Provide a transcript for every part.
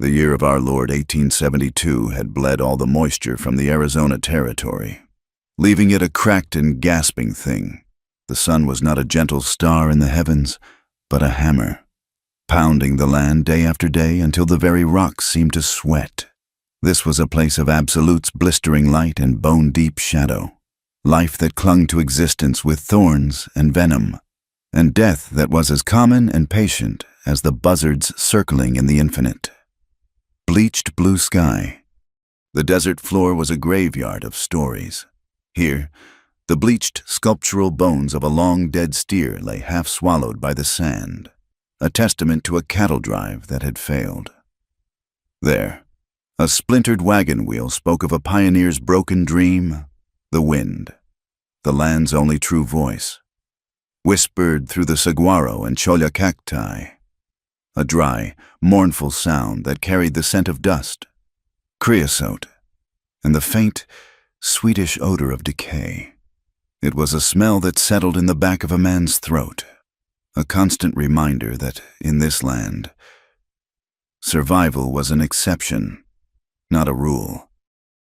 The year of our Lord 1872 had bled all the moisture from the Arizona territory, leaving it a cracked and gasping thing. The sun was not a gentle star in the heavens, but a hammer, pounding the land day after day until the very rocks seemed to sweat. This was a place of absolute's blistering light and bone-deep shadow, life that clung to existence with thorns and venom, and death that was as common and patient as the buzzards circling in the infinite. Bleached blue sky. The desert floor was a graveyard of stories. Here, the bleached sculptural bones of a long-dead steer lay half-swallowed by the sand, a testament to a cattle drive that had failed. There, a splintered wagon wheel spoke of a pioneer's broken dream, the wind, the land's only true voice, whispered through the saguaro and cholla cacti, a dry, mournful sound that carried the scent of dust, creosote, and the faint, sweetish odor of decay. It was a smell that settled in the back of a man's throat, a constant reminder that, in this land, survival was an exception, not a rule.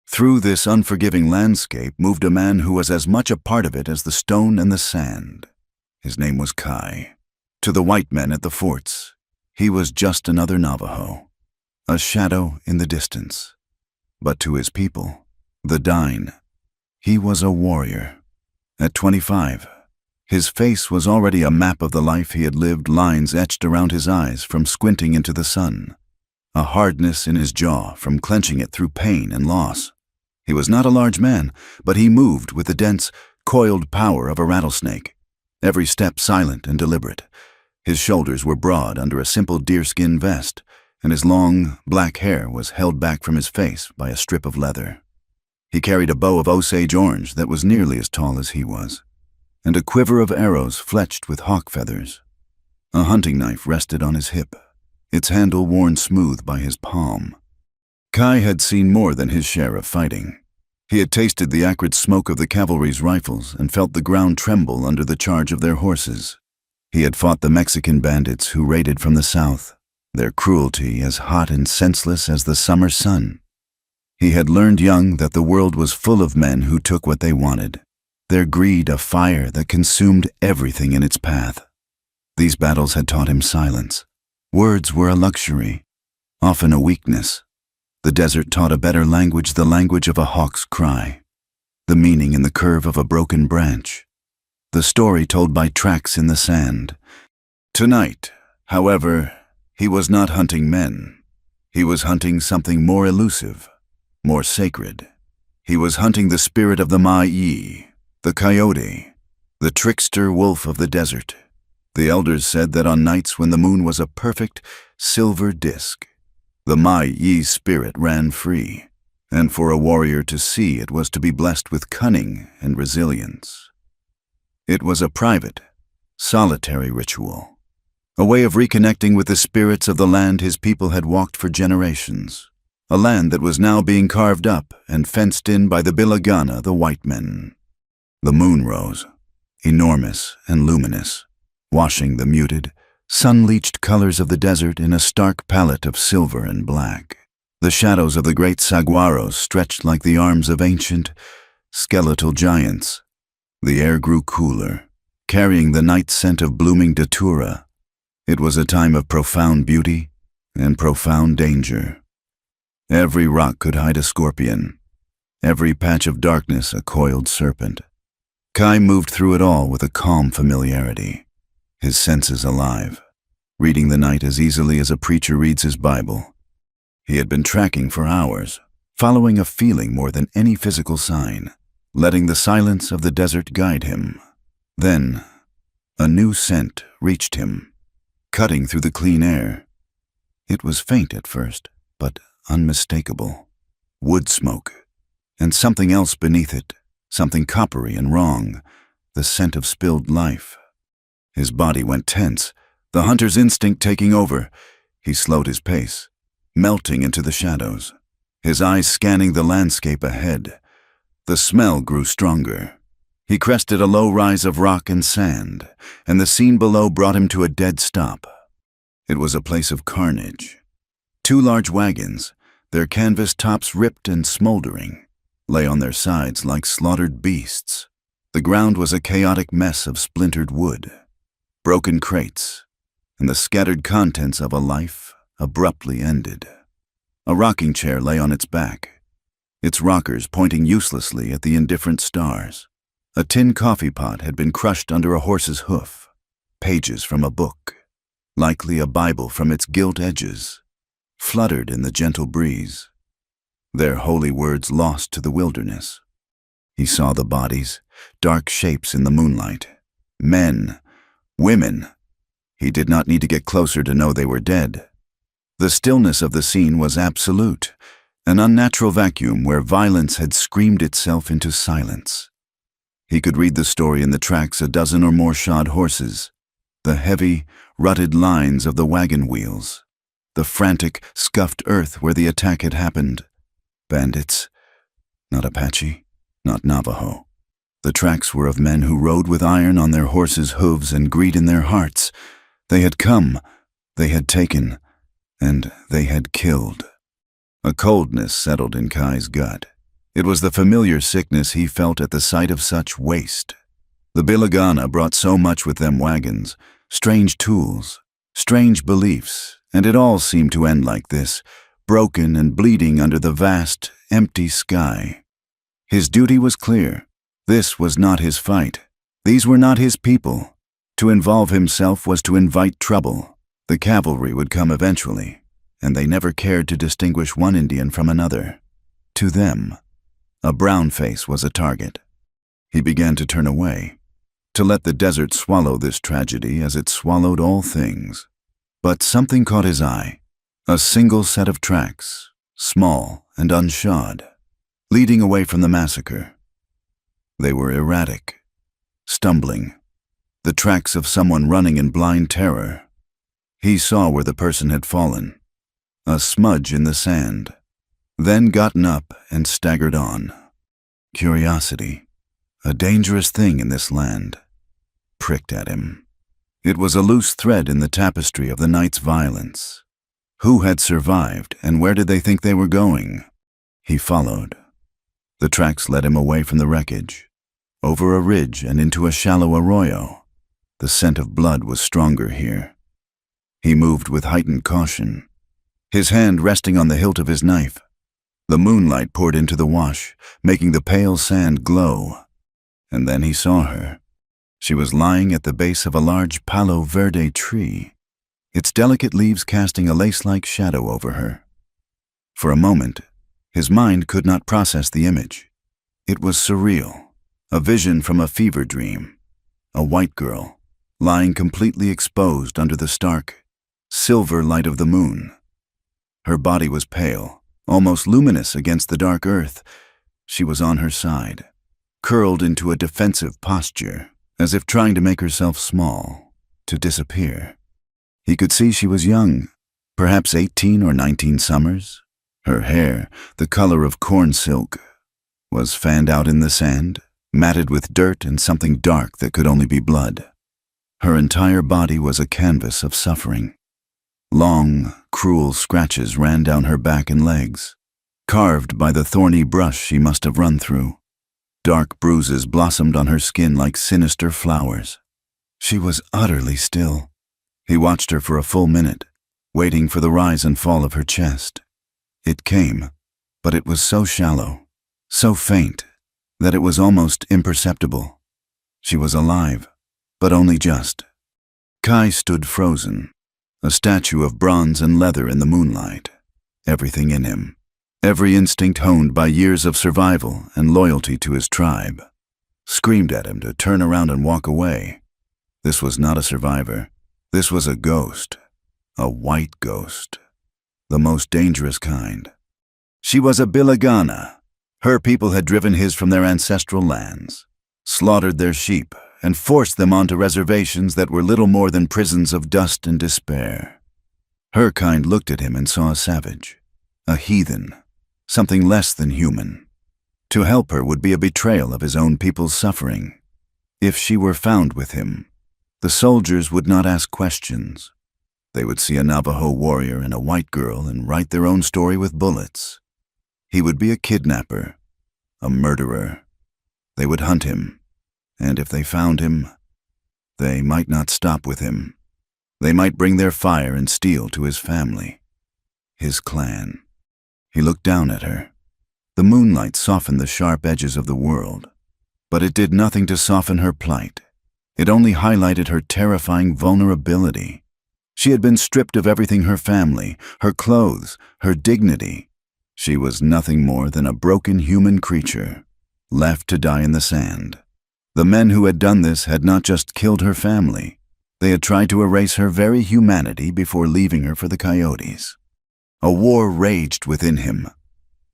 Through this unforgiving landscape moved a man who was as much a part of it as the stone and the sand. His name was Kai. To the white men at the forts, he was just another Navajo, a shadow in the distance. But to his people, the Dine, he was a warrior. At 25, his face was already a map of the life he had lived, lines etched around his eyes from squinting into the sun, a hardness in his jaw from clenching it through pain and loss. He was not a large man, but he moved with the dense, coiled power of a rattlesnake, every step silent and deliberate. His shoulders were broad under a simple deerskin vest, and his long, black hair was held back from his face by a strip of leather. He carried a bow of Osage orange that was nearly as tall as he was, and a quiver of arrows fletched with hawk feathers. A hunting knife rested on his hip, its handle worn smooth by his palm. Kai had seen more than his share of fighting. He had tasted the acrid smoke of the cavalry's rifles and felt the ground tremble under the charge of their horses. He had fought the Mexican bandits who raided from the south, their cruelty as hot and senseless as the summer sun. He had learned young that the world was full of men who took what they wanted, their greed a fire that consumed everything in its path. These battles had taught him silence. Words were a luxury, often a weakness. The desert taught a better language, the language of a hawk's cry, the meaning in the curve of a broken branch, the story told by tracks in the sand. Tonight, however, he was not hunting men. He was hunting something more elusive, more sacred. He was hunting the spirit of the Mai, the coyote, the trickster wolf of the desert. The elders said that on nights when the moon was a perfect silver disk, the Mai-Yi's spirit ran free, and for a warrior to see it was to be blessed with cunning and resilience. It was a private, solitary ritual, a way of reconnecting with the spirits of the land his people had walked for generations, a land that was now being carved up and fenced in by the Bilagana, the white men. The moon rose, enormous and luminous, washing the muted, sun-bleached colors of the desert in a stark palette of silver and black. The shadows of the great saguaros stretched like the arms of ancient, skeletal giants. The air grew cooler, carrying the night scent of blooming datura. It was a time of profound beauty and profound danger. Every rock could hide a scorpion, every patch of darkness a coiled serpent. Kai moved through it all with a calm familiarity, his senses alive, reading the night as easily as a preacher reads his Bible. He had been tracking for hours, following a feeling more than any physical sign, letting the silence of the desert guide him. Then, a new scent reached him, cutting through the clean air. It was faint at first, but unmistakable. Wood smoke, and something else beneath it, something coppery and wrong, the scent of spilled life. His body went tense, the hunter's instinct taking over. He slowed his pace, melting into the shadows, his eyes scanning the landscape ahead. The smell grew stronger. He crested a low rise of rock and sand, and the scene below brought him to a dead stop. It was a place of carnage. Two large wagons, their canvas tops ripped and smoldering, lay on their sides like slaughtered beasts. The ground was a chaotic mess of splintered wood, broken crates, and the scattered contents of a life abruptly ended. A rocking chair lay on its back, its rockers pointing uselessly at the indifferent stars. A tin coffee pot had been crushed under a horse's hoof. Pages from a book, likely a Bible from its gilt edges, fluttered in the gentle breeze, their holy words lost to the wilderness. He saw the bodies, dark shapes in the moonlight. Men, women. He did not need to get closer to know they were dead. The stillness of the scene was absolute, an unnatural vacuum where violence had screamed itself into silence. He could read the story in the tracks a dozen or more shod horses, the heavy, rutted lines of the wagon wheels, the frantic, scuffed earth where the attack had happened. Bandits, not Apache, not Navajo. The tracks were of men who rode with iron on their horses' hooves and greed in their hearts. They had come, they had taken, and they had killed. A coldness settled in Kai's gut. It was the familiar sickness he felt at the sight of such waste. The Bilagana brought so much with them: wagons, strange tools, strange beliefs, and it all seemed to end like this, broken and bleeding under the vast, empty sky. His duty was clear. This was not his fight. These were not his people. To involve himself was to invite trouble. The cavalry would come eventually, and they never cared to distinguish one Indian from another. To them, a brown face was a target. He began to turn away, to let the desert swallow this tragedy as it swallowed all things. But something caught his eye. A single set of tracks, small and unshod, leading away from the massacre. They were erratic, stumbling, the tracks of someone running in blind terror. He saw where the person had fallen, a smudge in the sand, then gotten up and staggered on. Curiosity, a dangerous thing in this land, pricked at him. It was a loose thread in the tapestry of the night's violence. Who had survived, and where did they think they were going? He followed. The tracks led him away from the wreckage, over a ridge and into a shallow arroyo. The scent of blood was stronger here. He moved with heightened caution, his hand resting on the hilt of his knife. The moonlight poured into the wash, making the pale sand glow. And then he saw her. She was lying at the base of a large palo verde tree, its delicate leaves casting a lace-like shadow over her. For a moment, his mind could not process the image. It was surreal, a vision from a fever dream. A white girl, lying completely exposed under the stark, silver light of the moon. Her body was pale, almost luminous against the dark earth. She was on her side, curled into a defensive posture, as if trying to make herself small, to disappear. He could see she was young, perhaps 18 or 19 summers. Her hair, the color of corn silk, was fanned out in the sand, matted with dirt and something dark that could only be blood. Her entire body was a canvas of suffering. Long, cruel scratches ran down her back and legs, carved by the thorny brush she must have run through. Dark bruises blossomed on her skin like sinister flowers. She was utterly still. He watched her for a full minute, waiting for the rise and fall of her chest. It came, but it was so shallow, so faint, that it was almost imperceptible. She was alive, but only just. Kai stood frozen, a statue of bronze and leather in the moonlight, everything in him, every instinct honed by years of survival and loyalty to his tribe, screamed at him to turn around and walk away. This was not a survivor. This was a ghost, a white ghost, the most dangerous kind. She was a Bilagana. Her people had driven his from their ancestral lands, slaughtered their sheep, and forced them onto reservations that were little more than prisons of dust and despair. Her kind looked at him and saw a savage, a heathen, something less than human. To help her would be a betrayal of his own people's suffering. If she were found with him, the soldiers would not ask questions. They would see a Navajo warrior and a white girl and write their own story with bullets. He would be a kidnapper, a murderer. They would hunt him, and if they found him, they might not stop with him. They might bring their fire and steel to his family, his clan. He looked down at her. The moonlight softened the sharp edges of the world, but it did nothing to soften her plight. It only highlighted her terrifying vulnerability. She had been stripped of everything: her family, her clothes, her dignity. She was nothing more than a broken human creature, left to die in the sand. The men who had done this had not just killed her family. They had tried to erase her very humanity before leaving her for the coyotes. A war raged within him,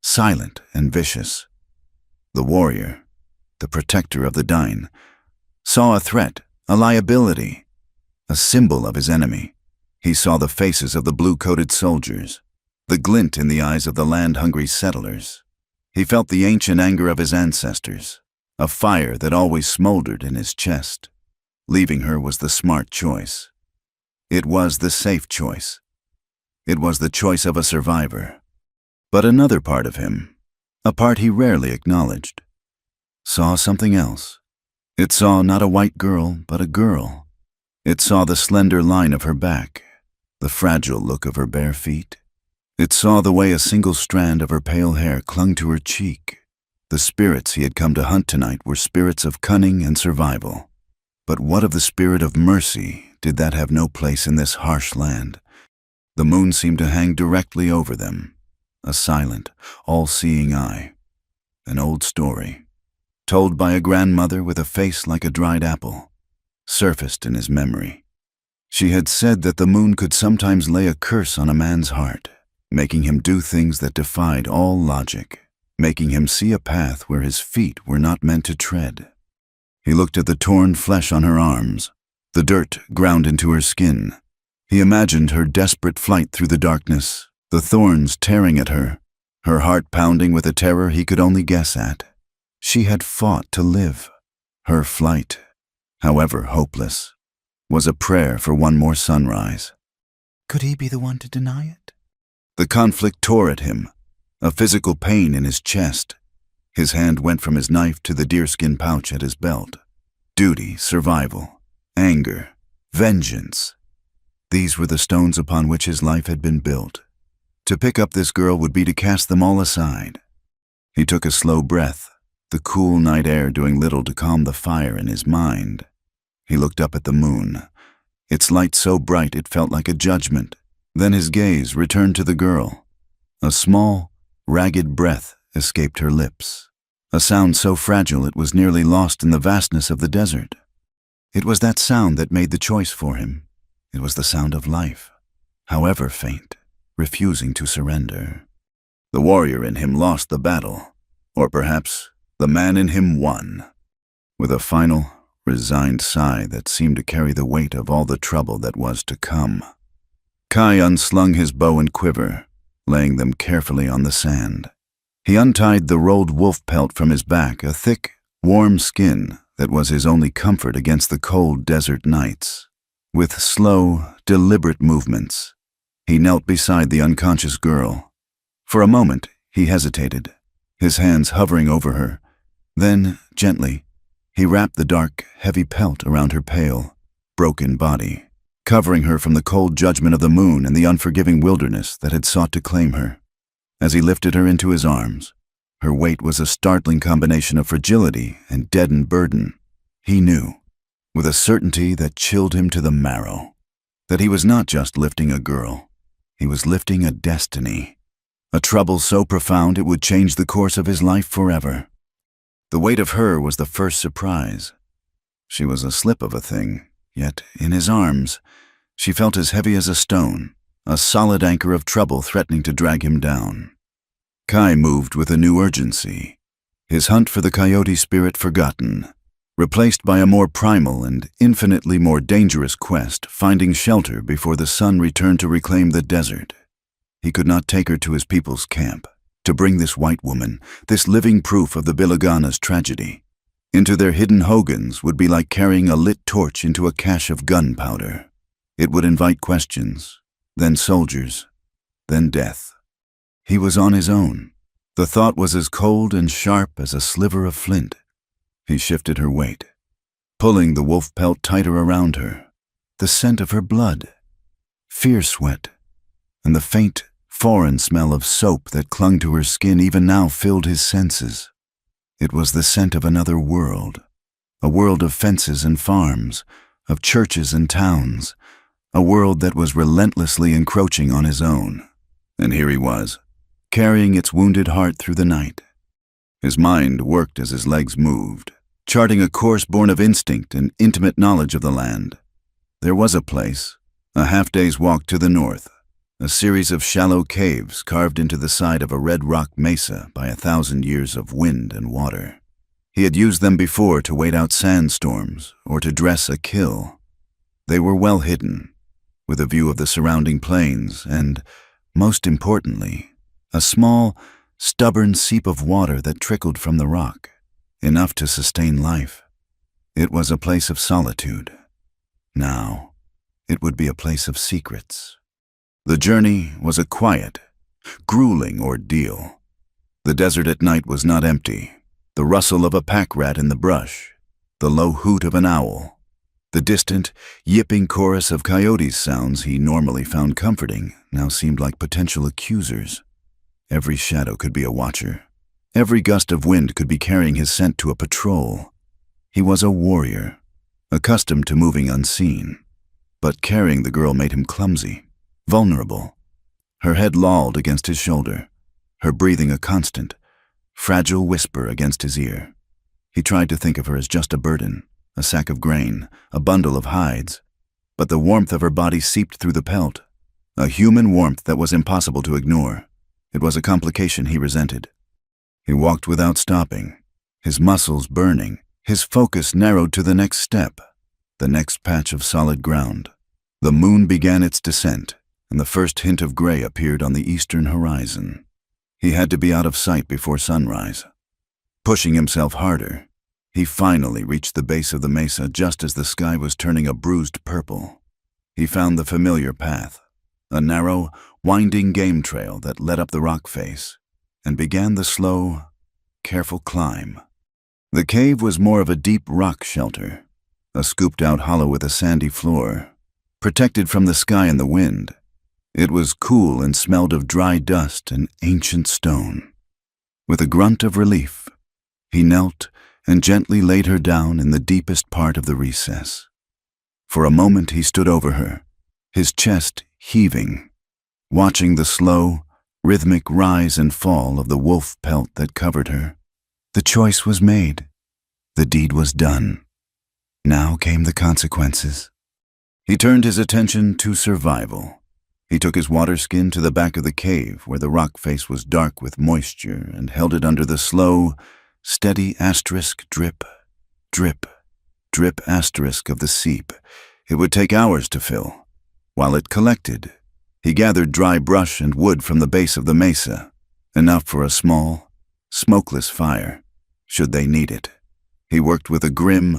silent and vicious. The warrior, the protector of the dying, saw a threat, a liability, a symbol of his enemy. He saw the faces of the blue-coated soldiers, the glint in the eyes of the land-hungry settlers. He felt the ancient anger of his ancestors, a fire that always smoldered in his chest. Leaving her was the smart choice. It was the safe choice. It was the choice of a survivor. But another part of him, a part he rarely acknowledged, saw something else. It saw not a white girl, but a girl. It saw the slender line of her back, the fragile look of her bare feet. It saw the way a single strand of her pale hair clung to her cheek. The spirits he had come to hunt tonight were spirits of cunning and survival. But what of the spirit of mercy? Did that have no place in this harsh land? The moon seemed to hang directly over them, a silent, all-seeing eye. An old story, told by a grandmother with a face like a dried apple, surfaced in his memory. She had said that the moon could sometimes lay a curse on a man's heart, making him do things that defied all logic, making him see a path where his feet were not meant to tread. He looked at the torn flesh on her arms, the dirt ground into her skin. He imagined her desperate flight through the darkness, the thorns tearing at her, her heart pounding with a terror he could only guess at. She had fought to live. Her flight, however hopeless, was a prayer for one more sunrise. Could he be the one to deny it? The conflict tore at him, a physical pain in his chest. His hand went from his knife to the deerskin pouch at his belt. Duty, survival, anger, vengeance. These were the stones upon which his life had been built. To pick up this girl would be to cast them all aside. He took a slow breath, the cool night air doing little to calm the fire in his mind. He looked up at the moon, its light so bright it felt like a judgment. Then his gaze returned to the girl. A small, ragged breath escaped her lips, a sound so fragile it was nearly lost in the vastness of the desert. It was that sound that made the choice for him. It was the sound of life, however faint, refusing to surrender. The warrior in him lost the battle, or perhaps the man in him won. With a final, resigned sigh that seemed to carry the weight of all the trouble that was to come, Kai unslung his bow and quiver, laying them carefully on the sand. He untied the rolled wolf pelt from his back, a thick, warm skin that was his only comfort against the cold desert nights. With slow, deliberate movements, he knelt beside the unconscious girl. For a moment, he hesitated, his hands hovering over her. Then, gently, he wrapped the dark, heavy pelt around her pale, broken body, covering her from the cold judgment of the moon and the unforgiving wilderness that had sought to claim her. As he lifted her into his arms, her weight was a startling combination of fragility and deadened burden. He knew, with a certainty that chilled him to the marrow, that he was not just lifting a girl, he was lifting a destiny, a trouble so profound it would change the course of his life forever. The weight of her was the first surprise. She was a slip of a thing, yet in his arms, she felt as heavy as a stone, a solid anchor of trouble threatening to drag him down. Kai moved with a new urgency, his hunt for the coyote spirit forgotten, replaced by a more primal and infinitely more dangerous quest, finding shelter before the sun returned to reclaim the desert. He could not take her to his people's camp, to bring this white woman, this living proof of the Bilagana's tragedy, into their hidden hogans would be like carrying a lit torch into a cache of gunpowder. It would invite questions, then soldiers, then death. He was on his own. The thought was as cold and sharp as a sliver of flint. He shifted her weight, pulling the wolf pelt tighter around her. The scent of her blood, fear sweat, and the faint, foreign smell of soap that clung to her skin even now filled his senses. It was the scent of another world, a world of fences and farms, of churches and towns, a world that was relentlessly encroaching on his own. And here he was, carrying its wounded heart through the night. His mind worked as his legs moved, charting a course born of instinct and intimate knowledge of the land. There was a place, a half-day's walk to the north, a series of shallow caves carved into the side of a red rock mesa by 1,000 years of wind and water. He had used them before to wait out sandstorms or to dress a kill. They were well hidden, with a view of the surrounding plains and, most importantly, a small, stubborn seep of water that trickled from the rock, enough to sustain life. It was a place of solitude. Now, it would be a place of secrets. The journey was a quiet, grueling ordeal. The desert at night was not empty. The rustle of a pack rat in the brush, the low hoot of an owl, the distant, yipping chorus of coyotes' sounds he normally found comforting now seemed like potential accusers. Every shadow could be a watcher. Every gust of wind could be carrying his scent to a patrol. He was a warrior, accustomed to moving unseen. But carrying the girl made him clumsy, vulnerable. Her head lolled against his shoulder, her breathing a constant, fragile whisper against his ear. He tried to think of her as just a burden, a sack of grain, a bundle of hides. But the warmth of her body seeped through the pelt, a human warmth that was impossible to ignore. It was a complication he resented. He walked without stopping, his muscles burning, his focus narrowed to the next step, the next patch of solid ground. The moon began its descent, and the first hint of gray appeared on the eastern horizon. He had to be out of sight before sunrise. Pushing himself harder, he finally reached the base of the mesa just as the sky was turning a bruised purple. He found the familiar path, a narrow, winding game trail that led up the rock face, and began the slow, careful climb. The cave was more of a deep rock shelter, a scooped-out hollow with a sandy floor, protected from the sky and the wind. It was cool and smelled of dry dust and ancient stone. With a grunt of relief, he knelt and gently laid her down in the deepest part of the recess. For a moment he stood over her, his chest heaving, watching the slow, rhythmic rise and fall of the wolf pelt that covered her. The choice was made. The deed was done. Now came the consequences. He turned his attention to survival. He took his water skin to the back of the cave where the rock face was dark with moisture and held it under the slow, steady asterisk drip, drip, drip asterisk of the seep. It would take hours to fill. While it collected, he gathered dry brush and wood from the base of the mesa, enough for a small, smokeless fire, should they need it. He worked with a grim,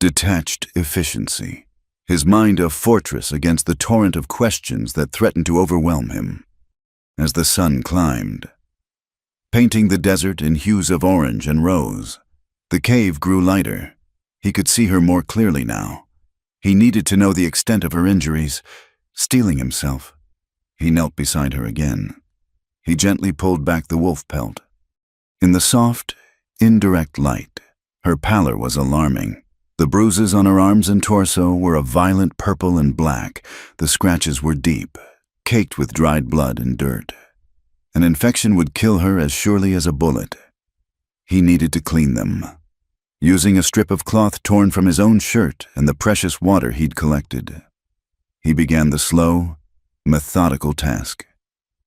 detached efficiency, his mind a fortress against the torrent of questions that threatened to overwhelm him. As the sun climbed, painting the desert in hues of orange and rose, the cave grew lighter. He could see her more clearly now. He needed to know the extent of her injuries. Steeling himself, he knelt beside her again. He gently pulled back the wolf pelt. In the soft, indirect light, her pallor was alarming. The bruises on her arms and torso were a violent purple and black. The scratches were deep, caked with dried blood and dirt. An infection would kill her as surely as a bullet. He needed to clean them, using a strip of cloth torn from his own shirt and the precious water he'd collected. He began the slow, methodical task.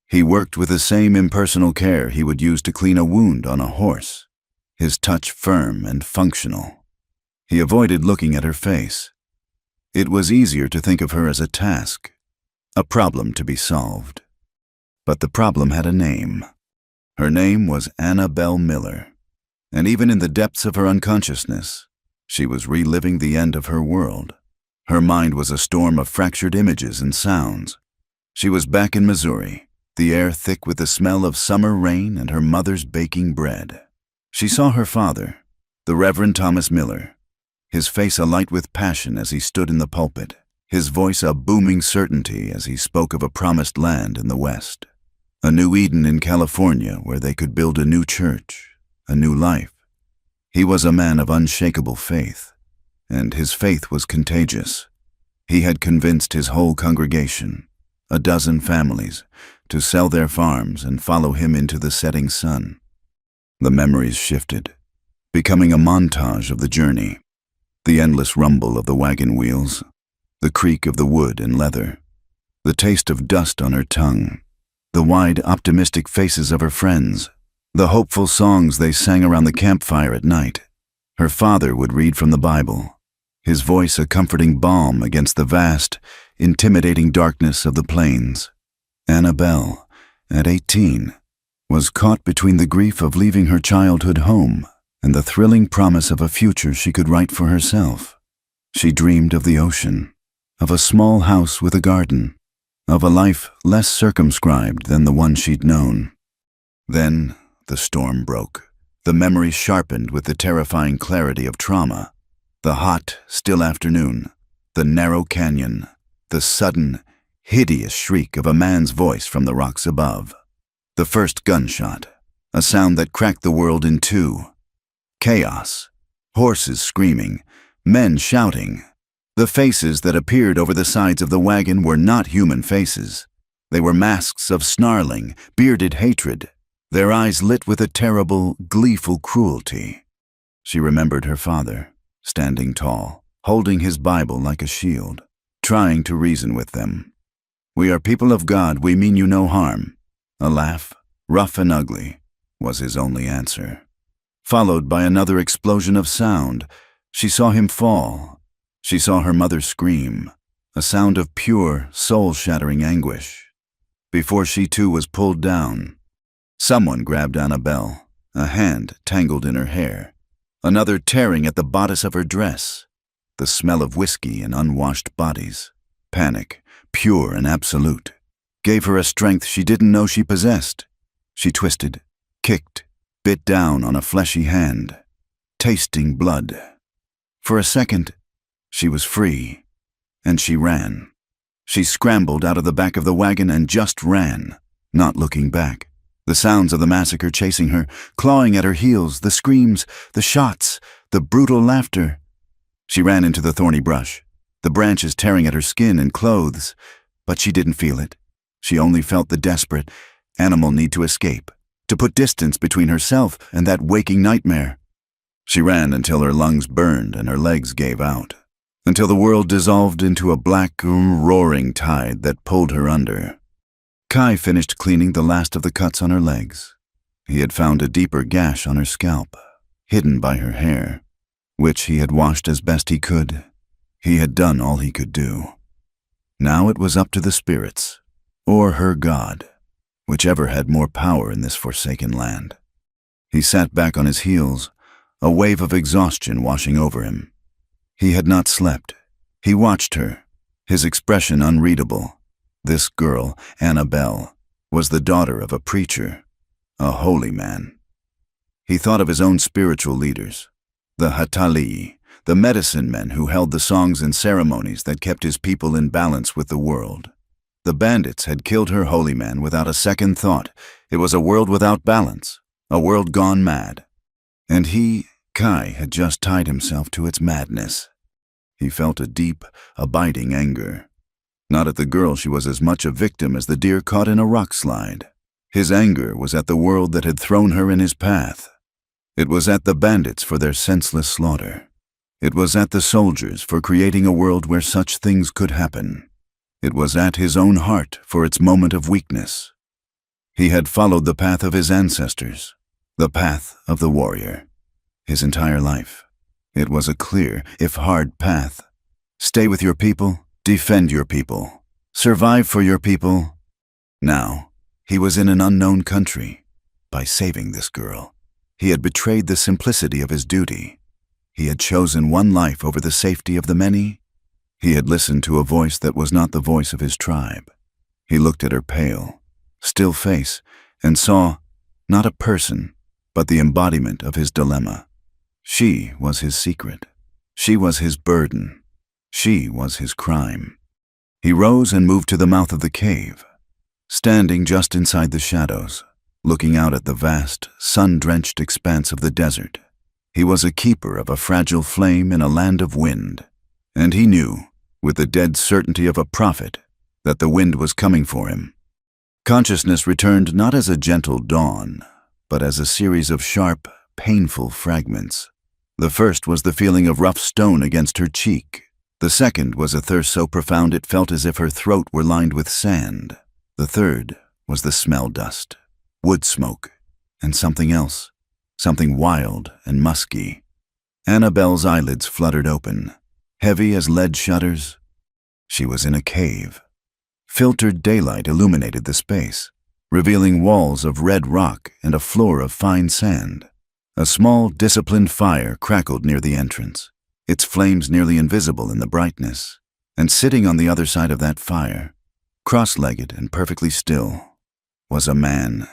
He worked with the same impersonal care he would use to clean a wound on a horse, his touch firm and functional. He avoided looking at her face. It was easier to think of her as a task, a problem to be solved. But the problem had a name. Her name was Annabelle Miller, and even in the depths of her unconsciousness, she was reliving the end of her world. Her mind was a storm of fractured images and sounds. She was back in Missouri, the air thick with the smell of summer rain and her mother's baking bread. She saw her father, the Reverend Thomas Miller, his face alight with passion as he stood in the pulpit, his voice a booming certainty as he spoke of a promised land in the West, a new Eden in California where they could build a new church, a new life. He was a man of unshakable faith, and his faith was contagious. He had convinced his whole congregation, a dozen families, to sell their farms and follow him into the setting sun. The memories shifted, becoming a montage of the journey. The endless rumble of the wagon wheels, the creak of the wood and leather, the taste of dust on her tongue, the wide, optimistic faces of her friends, the hopeful songs they sang around the campfire at night. Her father would read from the Bible, his voice a comforting balm against the vast, intimidating darkness of the plains. Annabelle, at 18, was caught between the grief of leaving her childhood home and the thrilling promise of a future she could write for herself. She dreamed of the ocean, of a small house with a garden, of a life less circumscribed than the one she'd known. Then the storm broke. The memory sharpened with the terrifying clarity of trauma. The hot, still afternoon, the narrow canyon, the sudden, hideous shriek of a man's voice from the rocks above. The first gunshot, a sound that cracked the world in two. Chaos, horses screaming, men shouting. The faces that appeared over the sides of the wagon were not human faces. They were masks of snarling, bearded hatred, their eyes lit with a terrible, gleeful cruelty. She remembered her father, standing tall, holding his Bible like a shield, trying to reason with them. "We are people of God, we mean you no harm." A laugh, rough and ugly, was his only answer. Followed by another explosion of sound, she saw him fall. She saw her mother scream, a sound of pure, soul-shattering anguish. Before she too was pulled down, someone grabbed Annabelle, a hand tangled in her hair, another tearing at the bodice of her dress. The smell of whiskey and unwashed bodies, panic, pure and absolute, gave her a strength she didn't know she possessed. She twisted, kicked, bit down on a fleshy hand, tasting blood. For a second, she was free, and she ran. She scrambled out of the back of the wagon and just ran, not looking back. The sounds of the massacre chasing her, clawing at her heels, the screams, the shots, the brutal laughter. She ran into the thorny brush, the branches tearing at her skin and clothes, but she didn't feel it. She only felt the desperate, animal need to escape, to put distance between herself and that waking nightmare. She ran until her lungs burned and her legs gave out, until the world dissolved into a black, roaring tide that pulled her under. Kai finished cleaning the last of the cuts on her legs. He had found a deeper gash on her scalp, hidden by her hair, which he had washed as best he could. He had done all he could do. Now it was up to the spirits, or her God, whichever had more power in this forsaken land. He sat back on his heels, a wave of exhaustion washing over him. He had not slept. He watched her, his expression unreadable. This girl, Annabelle, was the daughter of a preacher, a holy man. He thought of his own spiritual leaders, the Hatali, the medicine men who held the songs and ceremonies that kept his people in balance with the world. The bandits had killed her holy man without a second thought. It was a world without balance, a world gone mad. And he, Kai, had just tied himself to its madness. He felt a deep, abiding anger. Not at the girl, she was as much a victim as the deer caught in a rock slide. His anger was at the world that had thrown her in his path. It was at the bandits for their senseless slaughter. It was at the soldiers for creating a world where such things could happen. It was at his own heart for its moment of weakness. He had followed the path of his ancestors, the path of the warrior, his entire life. It was a clear, if hard, path. Stay with your people, defend your people, survive for your people. Now, he was in an unknown country. By saving this girl, he had betrayed the simplicity of his duty. He had chosen one life over the safety of the many. He had listened to a voice that was not the voice of his tribe. He looked at her pale, still face and saw not a person, but the embodiment of his dilemma. She was his secret. She was his burden. She was his crime. He rose and moved to the mouth of the cave. Standing just inside the shadows, looking out at the vast, sun-drenched expanse of the desert, he was a keeper of a fragile flame in a land of wind. And he knew, with the dead certainty of a prophet, that the wind was coming for him. Consciousness returned not as a gentle dawn, but as a series of sharp, painful fragments. The first was the feeling of rough stone against her cheek. The second was a thirst so profound it felt as if her throat were lined with sand. The third was the smell dust, wood smoke, and something else, something wild and musky. Annabelle's eyelids fluttered open, heavy as lead shutters. She was in a cave. Filtered daylight illuminated the space, revealing walls of red rock and a floor of fine sand. A small, disciplined fire crackled near the entrance, its flames nearly invisible in the brightness. And sitting on the other side of that fire, cross-legged and perfectly still, was a man.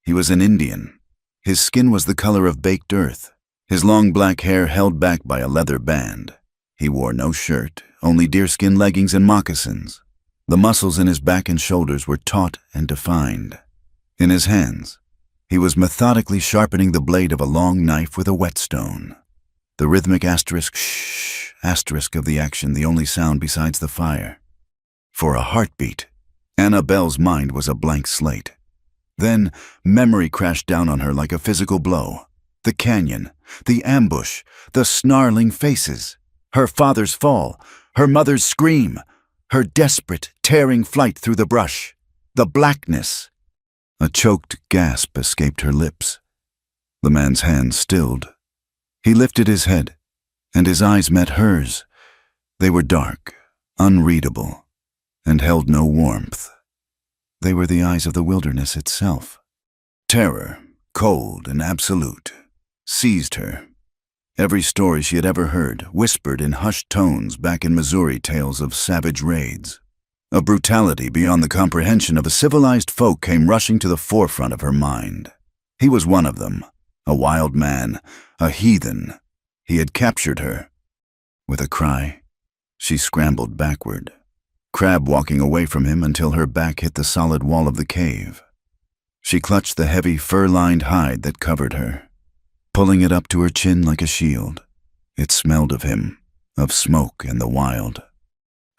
He was an Indian. His skin was the color of baked earth, his long black hair held back by a leather band. He wore no shirt, only deerskin leggings and moccasins. The muscles in his back and shoulders were taut and defined. In his hands, he was methodically sharpening the blade of a long knife with a whetstone. The rhythmic asterisk shh asterisk of the action the only sound besides the fire. For a heartbeat, Annabelle's mind was a blank slate. Then memory crashed down on her like a physical blow. The canyon, the ambush, the snarling faces, her father's fall, her mother's scream, her desperate, tearing flight through the brush, the blackness. A choked gasp escaped her lips. The man's hand stilled. He lifted his head, and his eyes met hers. They were dark, unreadable, and held no warmth. They were the eyes of the wilderness itself. Terror, cold and absolute, seized her. Every story she had ever heard, whispered in hushed tones back in Missouri tales of savage raids. A brutality beyond the comprehension of a civilized folk came rushing to the forefront of her mind. He was one of them, a wild man, a heathen. He had captured her. With a cry, she scrambled backward, crab walking away from him until her back hit the solid wall of the cave. She clutched the heavy fur-lined hide that covered her, pulling it up to her chin like a shield. It smelled of him, of smoke and the wild.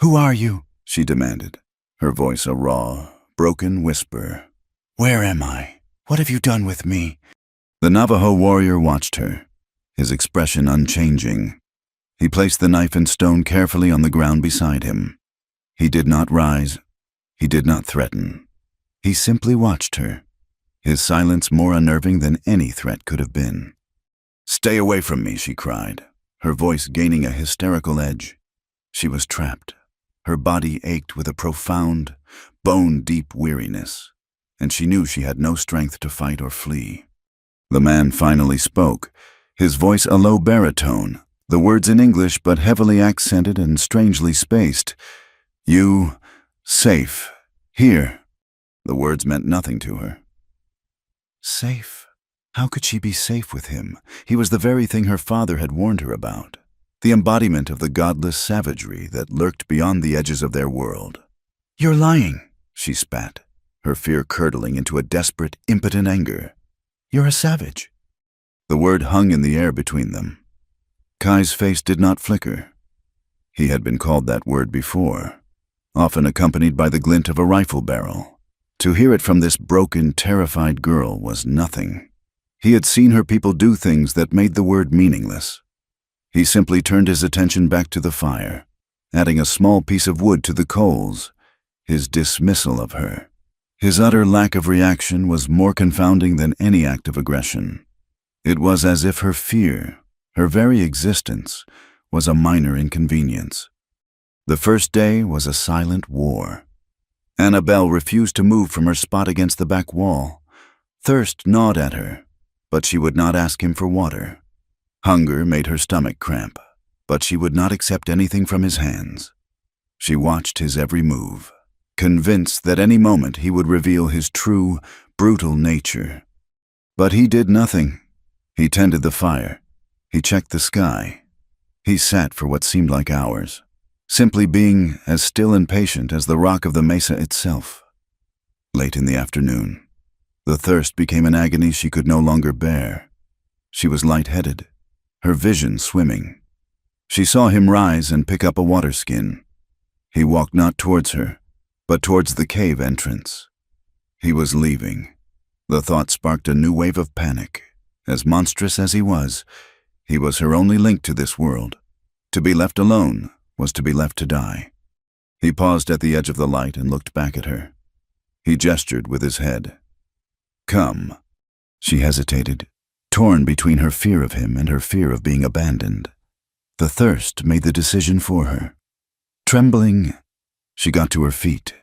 "Who are you?" she demanded, her voice a raw, broken whisper. "Where am I? What have you done with me?" The Navajo warrior watched her, his expression unchanging. He placed the knife and stone carefully on the ground beside him. He did not rise. He did not threaten. He simply watched her, his silence more unnerving than any threat could have been. "Stay away from me," she cried, her voice gaining a hysterical edge. She was trapped. Her body ached with a profound, bone-deep weariness, and she knew she had no strength to fight or flee. The man finally spoke, his voice a low baritone, the words in English but heavily accented and strangely spaced. "You, safe, here." The words meant nothing to her. Safe? How could she be safe with him? He was the very thing her father had warned her about, the embodiment of the godless savagery that lurked beyond the edges of their world. "You're lying," she spat, her fear curdling into a desperate, impotent anger. "You're a savage." The word hung in the air between them. Kai's face did not flicker. He had been called that word before, often accompanied by the glint of a rifle barrel. To hear it from this broken, terrified girl was nothing. He had seen her people do things that made the word meaningless. He simply turned his attention back to the fire, adding a small piece of wood to the coals, his dismissal of her. His utter lack of reaction was more confounding than any act of aggression. It was as if her fear, her very existence, was a minor inconvenience. The first day was a silent war. Annabelle refused to move from her spot against the back wall. Thirst gnawed at her, but she would not ask him for water. Hunger made her stomach cramp. but she would not accept anything from his hands. She watched his every move, convinced that any moment he would reveal his true, brutal nature. But he did nothing. He tended the fire. He checked the sky. He sat for what seemed like hours, simply being as still and patient as the rock of the mesa itself. Late in the afternoon, the thirst became an agony she could no longer bear. She was lightheaded, her vision swimming. She saw him rise and pick up a water skin. He walked not towards her, but towards the cave entrance. He was leaving. The thought sparked a new wave of panic. As monstrous as he was her only link to this world. To be left alone was to be left to die. He paused at the edge of the light and looked back at her. He gestured with his head. "Come." She hesitated, torn between her fear of him and her fear of being abandoned. The thirst made the decision for her. Trembling, she got to her feet,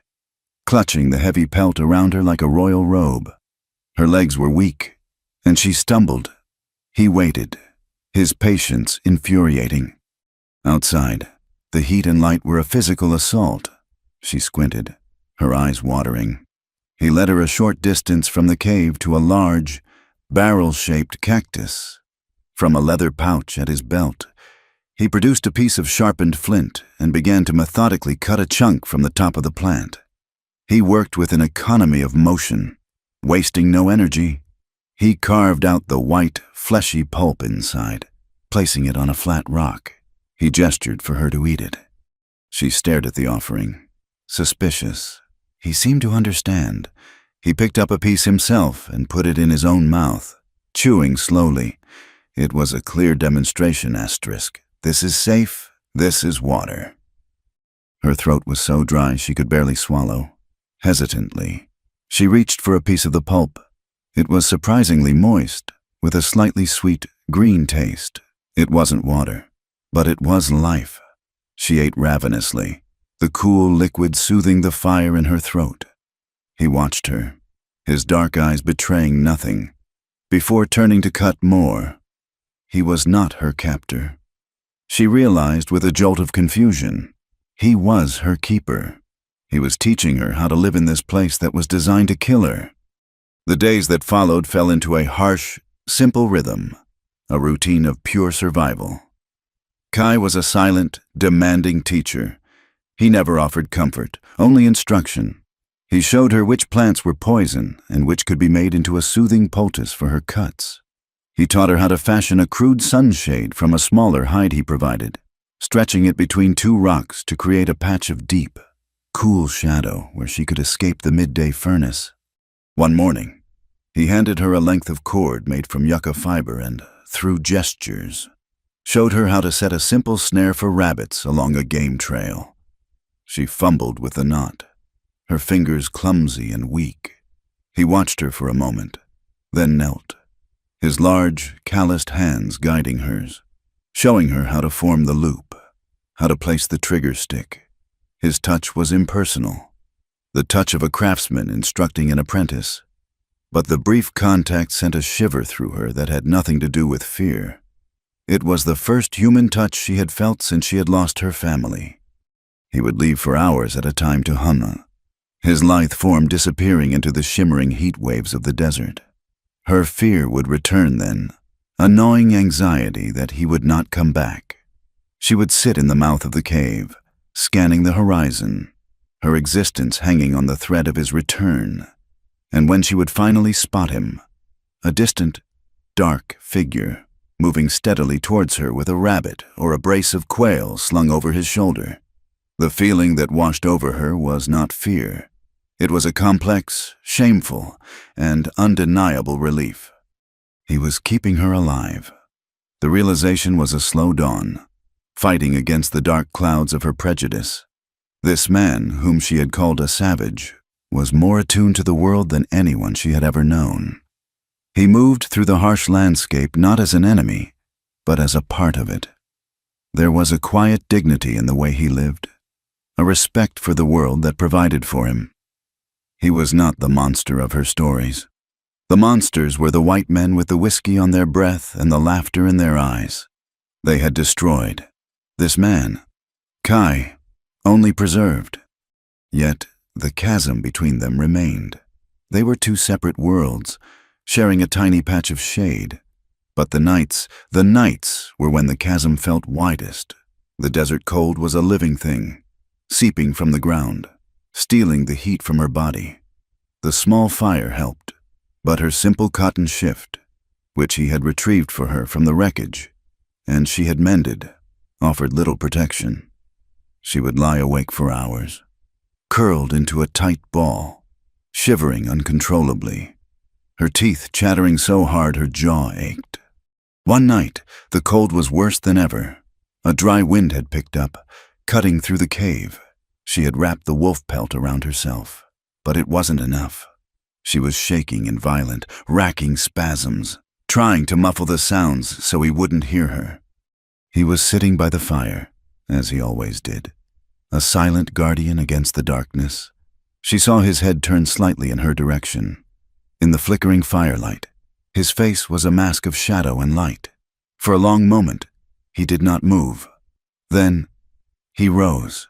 clutching the heavy pelt around her like a royal robe. Her legs were weak, and she stumbled. He waited, his patience infuriating. Outside, the heat and light were a physical assault. She squinted, her eyes watering. He led her a short distance from the cave to a large, barrel-shaped cactus. From a leather pouch at his belt, he produced a piece of sharpened flint and began to methodically cut a chunk from the top of the plant. He worked with an economy of motion, wasting no energy. He carved out the white, fleshy pulp inside, placing it on a flat rock. He gestured for her to eat it. She stared at the offering, suspicious. He seemed to understand. He picked up a piece himself and put it in his own mouth, chewing slowly. It was a clear demonstration asterisk. This is safe, this is water. Her throat was so dry she could barely swallow. Hesitantly, she reached for a piece of the pulp. It was surprisingly moist, with a slightly sweet, green taste. It wasn't water, but it was life. She ate ravenously, the cool liquid soothing the fire in her throat. He watched her, his dark eyes betraying nothing, before turning to cut more. He was not her captor. She realized with a jolt of confusion, he was her keeper. He was teaching her how to live in this place that was designed to kill her. The days that followed fell into a harsh, simple rhythm, a routine of pure survival. Kai was a silent, demanding teacher. He never offered comfort, only instruction. He showed her which plants were poison and which could be made into a soothing poultice for her cuts. He taught her how to fashion a crude sunshade from a smaller hide he provided, stretching it between two rocks to create a patch of deep, cool shadow where she could escape the midday furnace. One morning, he handed her a length of cord made from yucca fiber and, through gestures, showed her how to set a simple snare for rabbits along a game trail. She fumbled with the knot, her fingers clumsy and weak. He watched her for a moment, then knelt, his large, calloused hands guiding hers, showing her how to form the loop, how to place the trigger stick. His touch was impersonal, the touch of a craftsman instructing an apprentice. But the brief contact sent a shiver through her that had nothing to do with fear. It was the first human touch she had felt since she had lost her family. He would leave for hours at a time to Hana, his lithe form disappearing into the shimmering heat waves of the desert. Her fear would return then, a gnawing anxiety that he would not come back. She would sit in the mouth of the cave, scanning the horizon, her existence hanging on the thread of his return. And when she would finally spot him, a distant, dark figure, moving steadily towards her with a rabbit or a brace of quail slung over his shoulder, the feeling that washed over her was not fear. It was a complex, shameful, and undeniable relief. He was keeping her alive. The realization was a slow dawn, fighting against the dark clouds of her prejudice. This man, whom she had called a savage, was more attuned to the world than anyone she had ever known. He moved through the harsh landscape not as an enemy, but as a part of it. There was a quiet dignity in the way he lived, a respect for the world that provided for him. He was not the monster of her stories. The monsters were the white men with the whiskey on their breath and the laughter in their eyes. They had destroyed, This man, Kai, only preserved. Yet the chasm between them remained. They were two separate worlds, sharing a tiny patch of shade. But the nights were when the chasm felt widest. The desert cold was a living thing, seeping from the ground, stealing the heat from her body. The small fire helped, but her simple cotton shift, which he had retrieved for her from the wreckage, and she had mended, offered little protection. She would lie awake for hours, curled into a tight ball, shivering uncontrollably, her teeth chattering so hard her jaw ached. One night, the cold was worse than ever. A dry wind had picked up, cutting through the cave. She had wrapped the wolf pelt around herself, but it wasn't enough. She was shaking in violent, racking spasms, trying to muffle the sounds so he wouldn't hear her. He was sitting by the fire, as he always did, a silent guardian against the darkness. She saw his head turn slightly in her direction. In the flickering firelight, his face was a mask of shadow and light. For a long moment, he did not move. Then, he rose.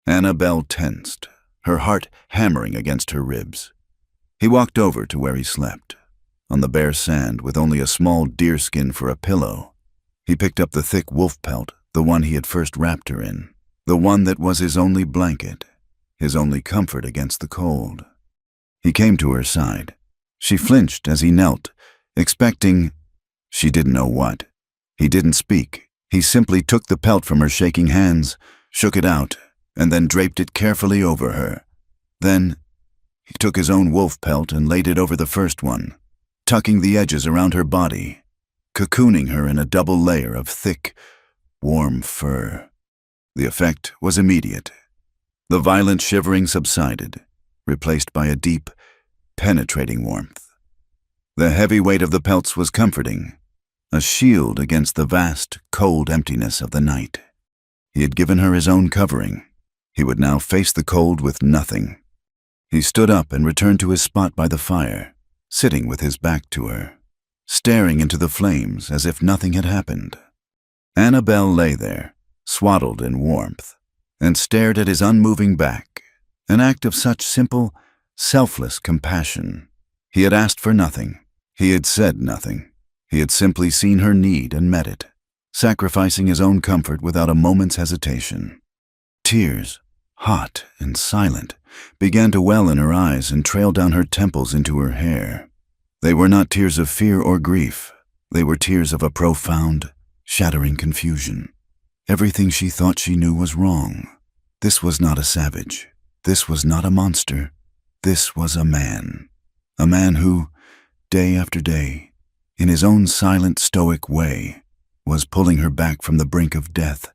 Annabelle tensed, her heart hammering against her ribs. He walked over to where he slept, on the bare sand with only a small deerskin for a pillow. He picked up the thick wolf pelt, the one he had first wrapped her in, the one that was his only blanket, his only comfort against the cold. He came to her side. She flinched as he knelt, expecting, she didn't know what. He didn't speak. He simply took the pelt from her shaking hands, shook it out, and then draped it carefully over her. Then, he took his own wolf pelt and laid it over the first one, tucking the edges around her body, cocooning her in a double layer of thick, warm fur. The effect was immediate. The violent shivering subsided, replaced by a deep, penetrating warmth. The heavy weight of the pelts was comforting, a shield against the vast, cold emptiness of the night. He had given her his own covering. He would now face the cold with nothing. He stood up and returned to his spot by the fire, sitting with his back to her, staring into the flames as if nothing had happened. Annabelle lay there, swaddled in warmth, and stared at his unmoving back, an act of such simple, selfless compassion. He had asked for nothing. He had said nothing. He had simply seen her need and met it, sacrificing his own comfort without a moment's hesitation. Tears, hot and silent, began to well in her eyes and trail down her temples into her hair. They were not tears of fear or grief. They were tears of a profound, shattering confusion. Everything she thought she knew was wrong. This was not a savage. This was not a monster. This was a man. A man who, day after day, in his own silent, stoic way, was pulling her back from the brink of death.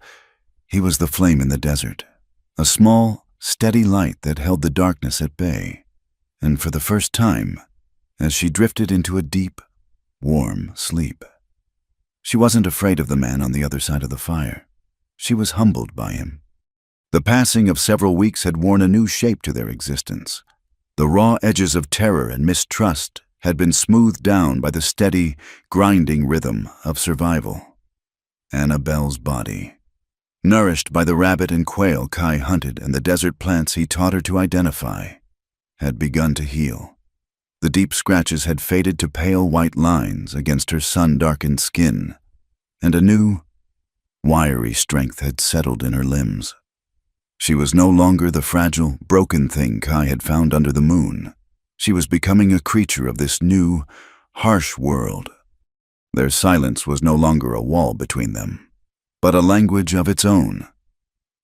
He was the flame in the desert, a small, steady light that held the darkness at bay. And for the first time, as she drifted into a deep, warm sleep, she wasn't afraid of the man on the other side of the fire. She was humbled by him. The passing of several weeks had worn a new shape to their existence. The raw edges of terror and mistrust had been smoothed down by the steady, grinding rhythm of survival. Annabelle's body, nourished by the rabbit and quail Kai hunted and the desert plants he taught her to identify, had begun to heal. The deep scratches had faded to pale white lines against her sun-darkened skin, and a new, wiry strength had settled in her limbs. She was no longer the fragile, broken thing Kai had found under the moon. She was becoming a creature of this new, harsh world. Their silence was no longer a wall between them, but a language of its own.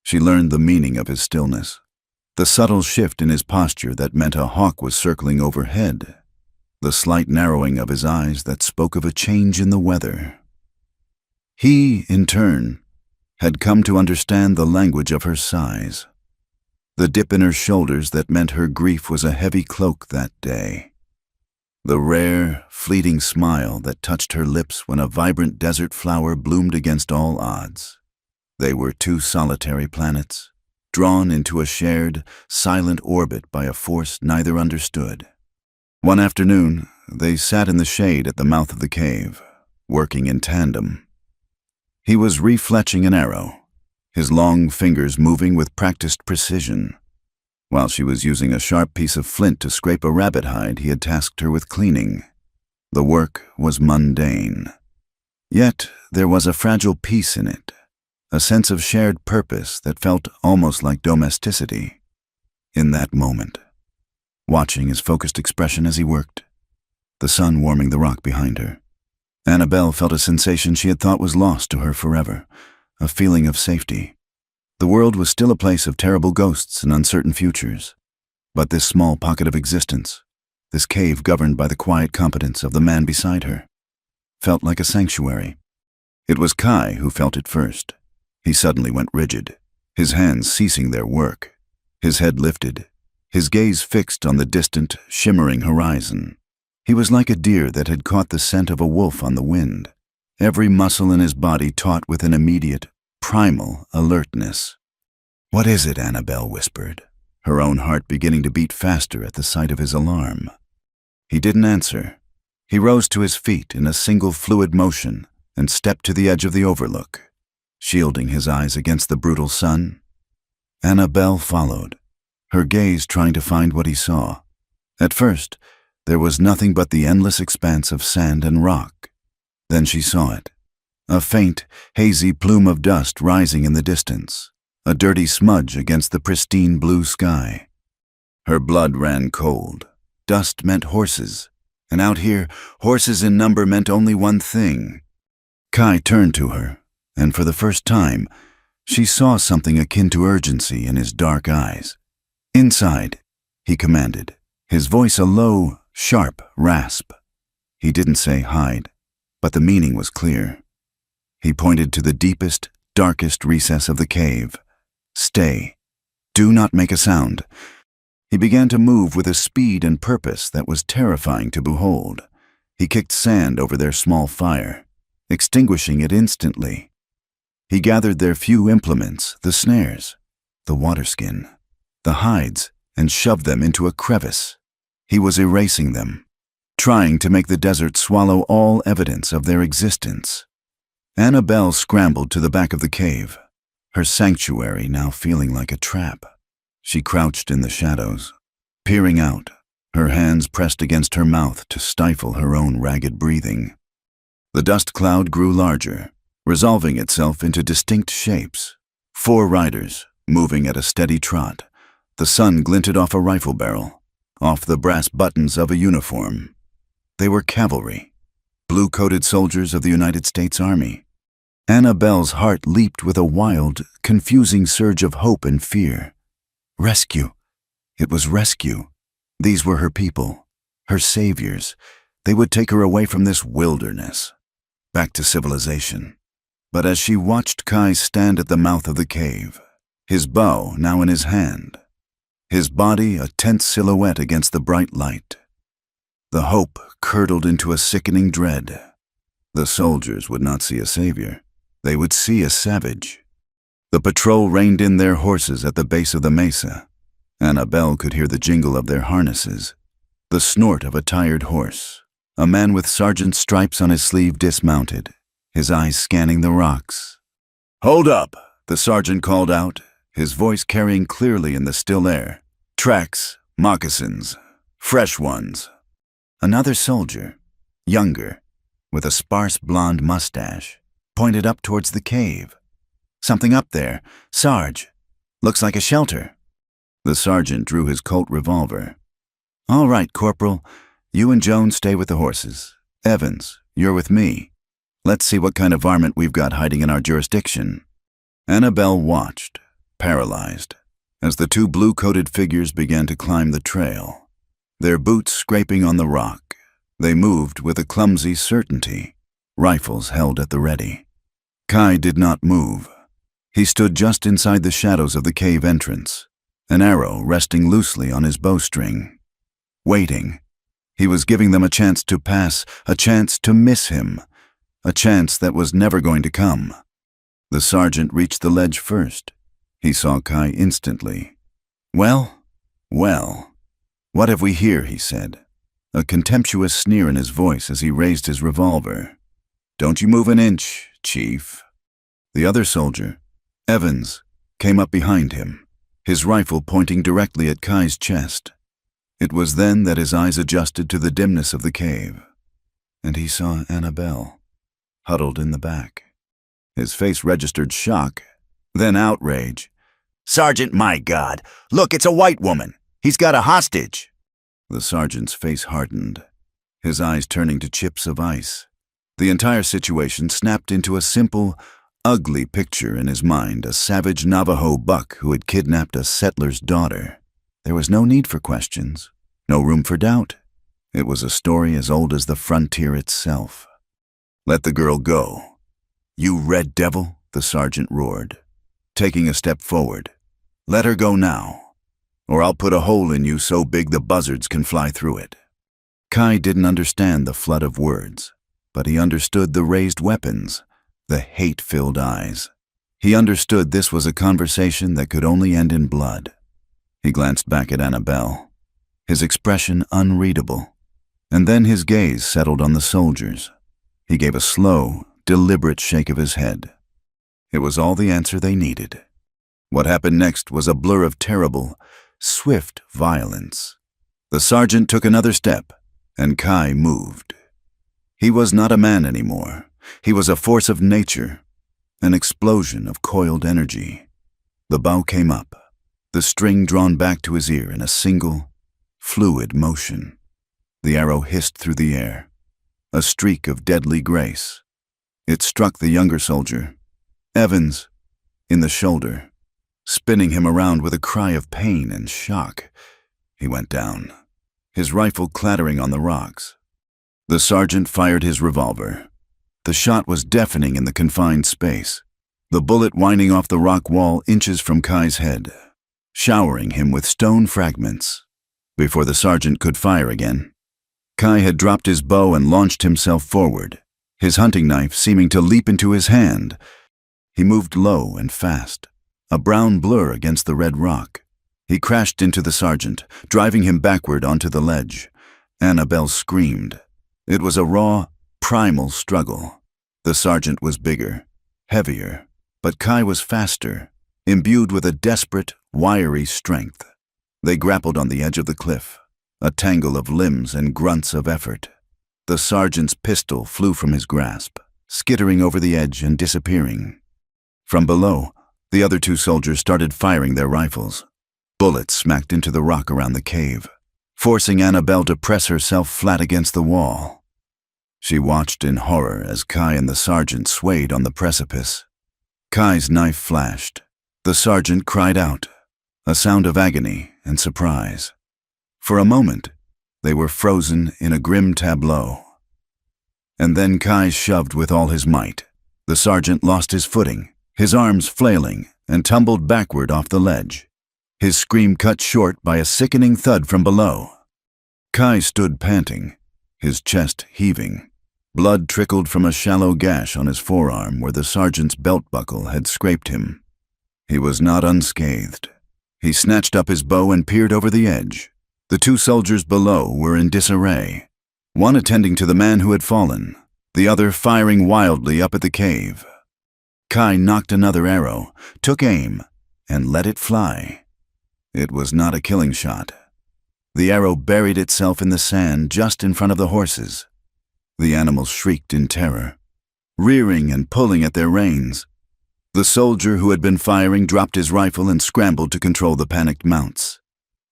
She learned the meaning of his stillness, the subtle shift in his posture that meant a hawk was circling overhead, the slight narrowing of his eyes that spoke of a change in the weather. He, in turn, had come to understand the language of her sighs, the dip in her shoulders that meant her grief was a heavy cloak that day, the rare, fleeting smile that touched her lips when a vibrant desert flower bloomed against all odds. They were two solitary planets, drawn into a shared, silent orbit by a force neither understood. One afternoon, they sat in the shade at the mouth of the cave, working in tandem. He was refletching an arrow, his long fingers moving with practiced precision. While she was using a sharp piece of flint to scrape a rabbit hide he had tasked her with cleaning. The work was mundane. Yet there was a fragile peace in it, a sense of shared purpose that felt almost like domesticity. In that moment, watching his focused expression as he worked, the sun warming the rock behind her, Annabelle felt a sensation she had thought was lost to her forever, a feeling of safety. The world was still a place of terrible ghosts and uncertain futures, but this small pocket of existence, this cave governed by the quiet competence of the man beside her, felt like a sanctuary. It was Kai who felt it first. He suddenly went rigid, his hands ceasing their work, his head lifted, his gaze fixed on the distant, shimmering horizon. He was like a deer that had caught the scent of a wolf on the wind, every muscle in his body taut with an immediate, primal alertness. "What is it?" Annabelle whispered, her own heart beginning to beat faster at the sight of his alarm. He didn't answer. He rose to his feet in a single fluid motion and stepped to the edge of the overlook, shielding his eyes against the brutal sun. Annabelle followed, her gaze trying to find what he saw. At first, there was nothing but the endless expanse of sand and rock. Then she saw it, a faint, hazy plume of dust rising in the distance, a dirty smudge against the pristine blue sky. Her blood ran cold. Dust meant horses, and out here, horses in number meant only one thing. Kai turned to her, and for the first time, she saw something akin to urgency in his dark eyes. "Inside," he commanded, his voice a low, sharp rasp. He didn't say hide, but the meaning was clear. He pointed to the deepest, darkest recess of the cave. "Stay. Do not make a sound." He began to move with a speed and purpose that was terrifying to behold. He kicked sand over their small fire, extinguishing it instantly. He gathered their few implements, the snares, the waterskin, the hides, and shoved them into a crevice. He was erasing them, trying to make the desert swallow all evidence of their existence. Annabelle scrambled to the back of the cave, her sanctuary now feeling like a trap. She crouched in the shadows, peering out, her hands pressed against her mouth to stifle her own ragged breathing. The dust cloud grew larger, resolving itself into distinct shapes. 4 riders, moving at a steady trot. The sun glinted off a rifle barrel, off the brass buttons of a uniform. They were cavalry, blue-coated soldiers of the United States Army. Annabelle's heart leaped with a wild, confusing surge of hope and fear. Rescue. It was rescue. These were her people, her saviors. They would take her away from this wilderness, back to civilization. But as she watched Kai stand at the mouth of the cave, his bow now in his hand, his body a tense silhouette against the bright light, the hope curdled into a sickening dread. The soldiers would not see a savior. They would see a savage. The patrol reined in their horses at the base of the mesa. Annabelle could hear the jingle of their harnesses, the snort of a tired horse. A man with sergeant's stripes on his sleeve dismounted, his eyes scanning the rocks. "Hold up," the sergeant called out, his voice carrying clearly in the still air. "Tracks, moccasins, fresh ones." Another soldier, younger, with a sparse blonde mustache, pointed up towards the cave. "Something up there, Sarge. Looks like a shelter." The sergeant drew his Colt revolver. "All right, Corporal. You and Jones stay with the horses. Evans, you're with me. Let's see what kind of varmint we've got hiding in our jurisdiction." Annabelle watched, paralyzed, as the 2 blue-coated figures began to climb the trail. Their boots scraping on the rock, they moved with a clumsy certainty, rifles held at the ready. Kai did not move. He stood just inside the shadows of the cave entrance, an arrow resting loosely on his bowstring. Waiting. He was giving them a chance to pass, a chance to miss him, a chance that was never going to come. The sergeant reached the ledge first. He saw Kai instantly. Well, what have we here?" he said, a contemptuous sneer in his voice as he raised his revolver. "Don't you move an inch, Chief." The other soldier, Evans came up behind him, his rifle pointing directly at Kai's chest. It was then that his eyes adjusted to the dimness of the cave, and he saw Annabelle, huddled in the back. His face registered shock, then outrage. "Sergeant, my God! Look, it's a white woman! He's got a hostage!" The sergeant's face hardened, his eyes turning to chips of ice. The entire situation snapped into a simple, ugly picture in his mind, a savage Navajo buck who had kidnapped a settler's daughter. There was no need for questions, no room for doubt. It was a story as old as the frontier itself. "Let the girl go. You red devil," the sergeant roared, taking a step forward. "Let her go now, or I'll put a hole in you so big the buzzards can fly through it." Kai didn't understand the flood of words, but he understood the raised weapons, the hate-filled eyes. He understood this was a conversation that could only end in blood. He glanced back at Annabelle, his expression unreadable, and then his gaze settled on the soldiers. He gave a slow, deliberate shake of his head. It was all the answer they needed. What happened next was a blur of terrible, swift violence. The sergeant took another step, and Kai moved. He was not a man anymore. He was a force of nature, an explosion of coiled energy. The bow came up, the string drawn back to his ear in a single, fluid motion. The arrow hissed through the air, a streak of deadly grace. It struck the younger soldier, Evans, in the shoulder, spinning him around with a cry of pain and shock. He went down, his rifle clattering on the rocks. The sergeant fired his revolver. The shot was deafening in the confined space, the bullet whining off the rock wall inches from Kai's head, showering him with stone fragments. Before the sergeant could fire again, Kai had dropped his bow and launched himself forward, his hunting knife seeming to leap into his hand. He moved low and fast, a brown blur against the red rock. He crashed into the sergeant, driving him backward onto the ledge. Annabelle screamed. It was a raw, primal struggle. The sergeant was bigger, heavier, but Kai was faster, imbued with a desperate, wiry strength. They grappled on the edge of the cliff, a tangle of limbs and grunts of effort. The sergeant's pistol flew from his grasp, skittering over the edge and disappearing. From below, the other two soldiers started firing their rifles. Bullets smacked into the rock around the cave, forcing Annabelle to press herself flat against the wall. She watched in horror as Kai and the sergeant swayed on the precipice. Kai's knife flashed. The sergeant cried out, a sound of agony and surprise. For a moment, they were frozen in a grim tableau. And then Kai shoved with all his might. The sergeant lost his footing, his arms flailing, and tumbled backward off the ledge, his scream cut short by a sickening thud from below. Kai stood panting, his chest heaving. Blood trickled from a shallow gash on his forearm where the sergeant's belt buckle had scraped him. He was not unscathed. He snatched up his bow and peered over the edge. The two soldiers below were in disarray, one attending to the man who had fallen, the other firing wildly up at the cave. Kai knocked another arrow, took aim, and let it fly. It was not a killing shot. The arrow buried itself in the sand just in front of the horses. The animals shrieked in terror, rearing and pulling at their reins. The soldier who had been firing dropped his rifle and scrambled to control the panicked mounts.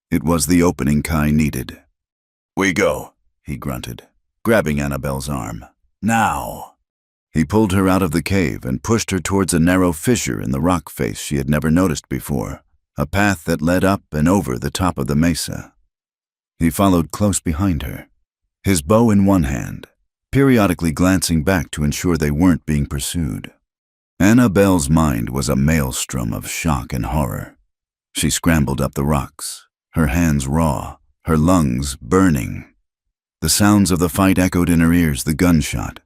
It was the opening Kai needed. "We go," he grunted, grabbing Annabelle's arm. "Now." He pulled her out of the cave and pushed her towards a narrow fissure in the rock face she had never noticed before, a path that led up and over the top of the mesa. He followed close behind her, his bow in one hand, periodically glancing back to ensure they weren't being pursued. Annabelle's mind was a maelstrom of shock and horror. She scrambled up the rocks, her hands raw, her lungs burning. The sounds of the fight echoed in her ears, the gunshot,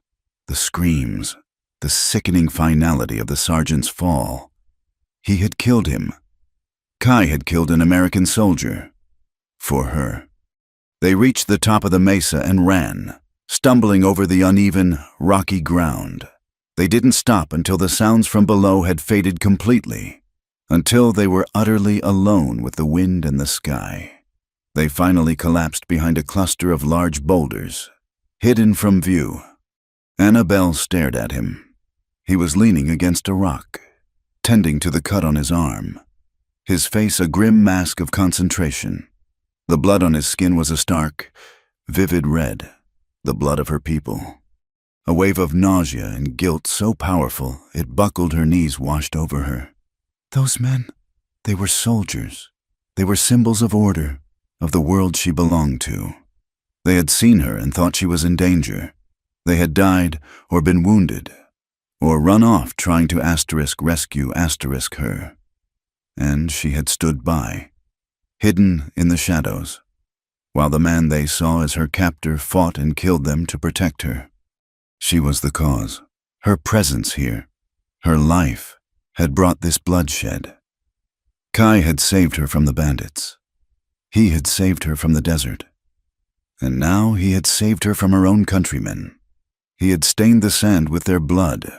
the screams, the sickening finality of the sergeant's fall. He had killed him. Kai had killed an American soldier. For her. They reached the top of the mesa and ran, stumbling over the uneven, rocky ground. They didn't stop until the sounds from below had faded completely, until they were utterly alone with the wind and the sky. They finally collapsed behind a cluster of large boulders, hidden from view. Annabelle stared at him. He was leaning against a rock, tending to the cut on his arm, his face a grim mask of concentration. The blood on his skin was a stark, vivid red, the blood of her people. A wave of nausea and guilt so powerful it buckled her knees washed over her. Those men, they were soldiers. They were symbols of order, of the world she belonged to. They had seen her and thought she was in danger. They had died or been wounded, or run off trying to rescue her. And she had stood by, hidden in the shadows, while the man they saw as her captor fought and killed them to protect her. She was the cause. Her presence here, her life, had brought this bloodshed. Kai had saved her from the bandits. He had saved her from the desert. And now he had saved her from her own countrymen. He had stained the sand with their blood,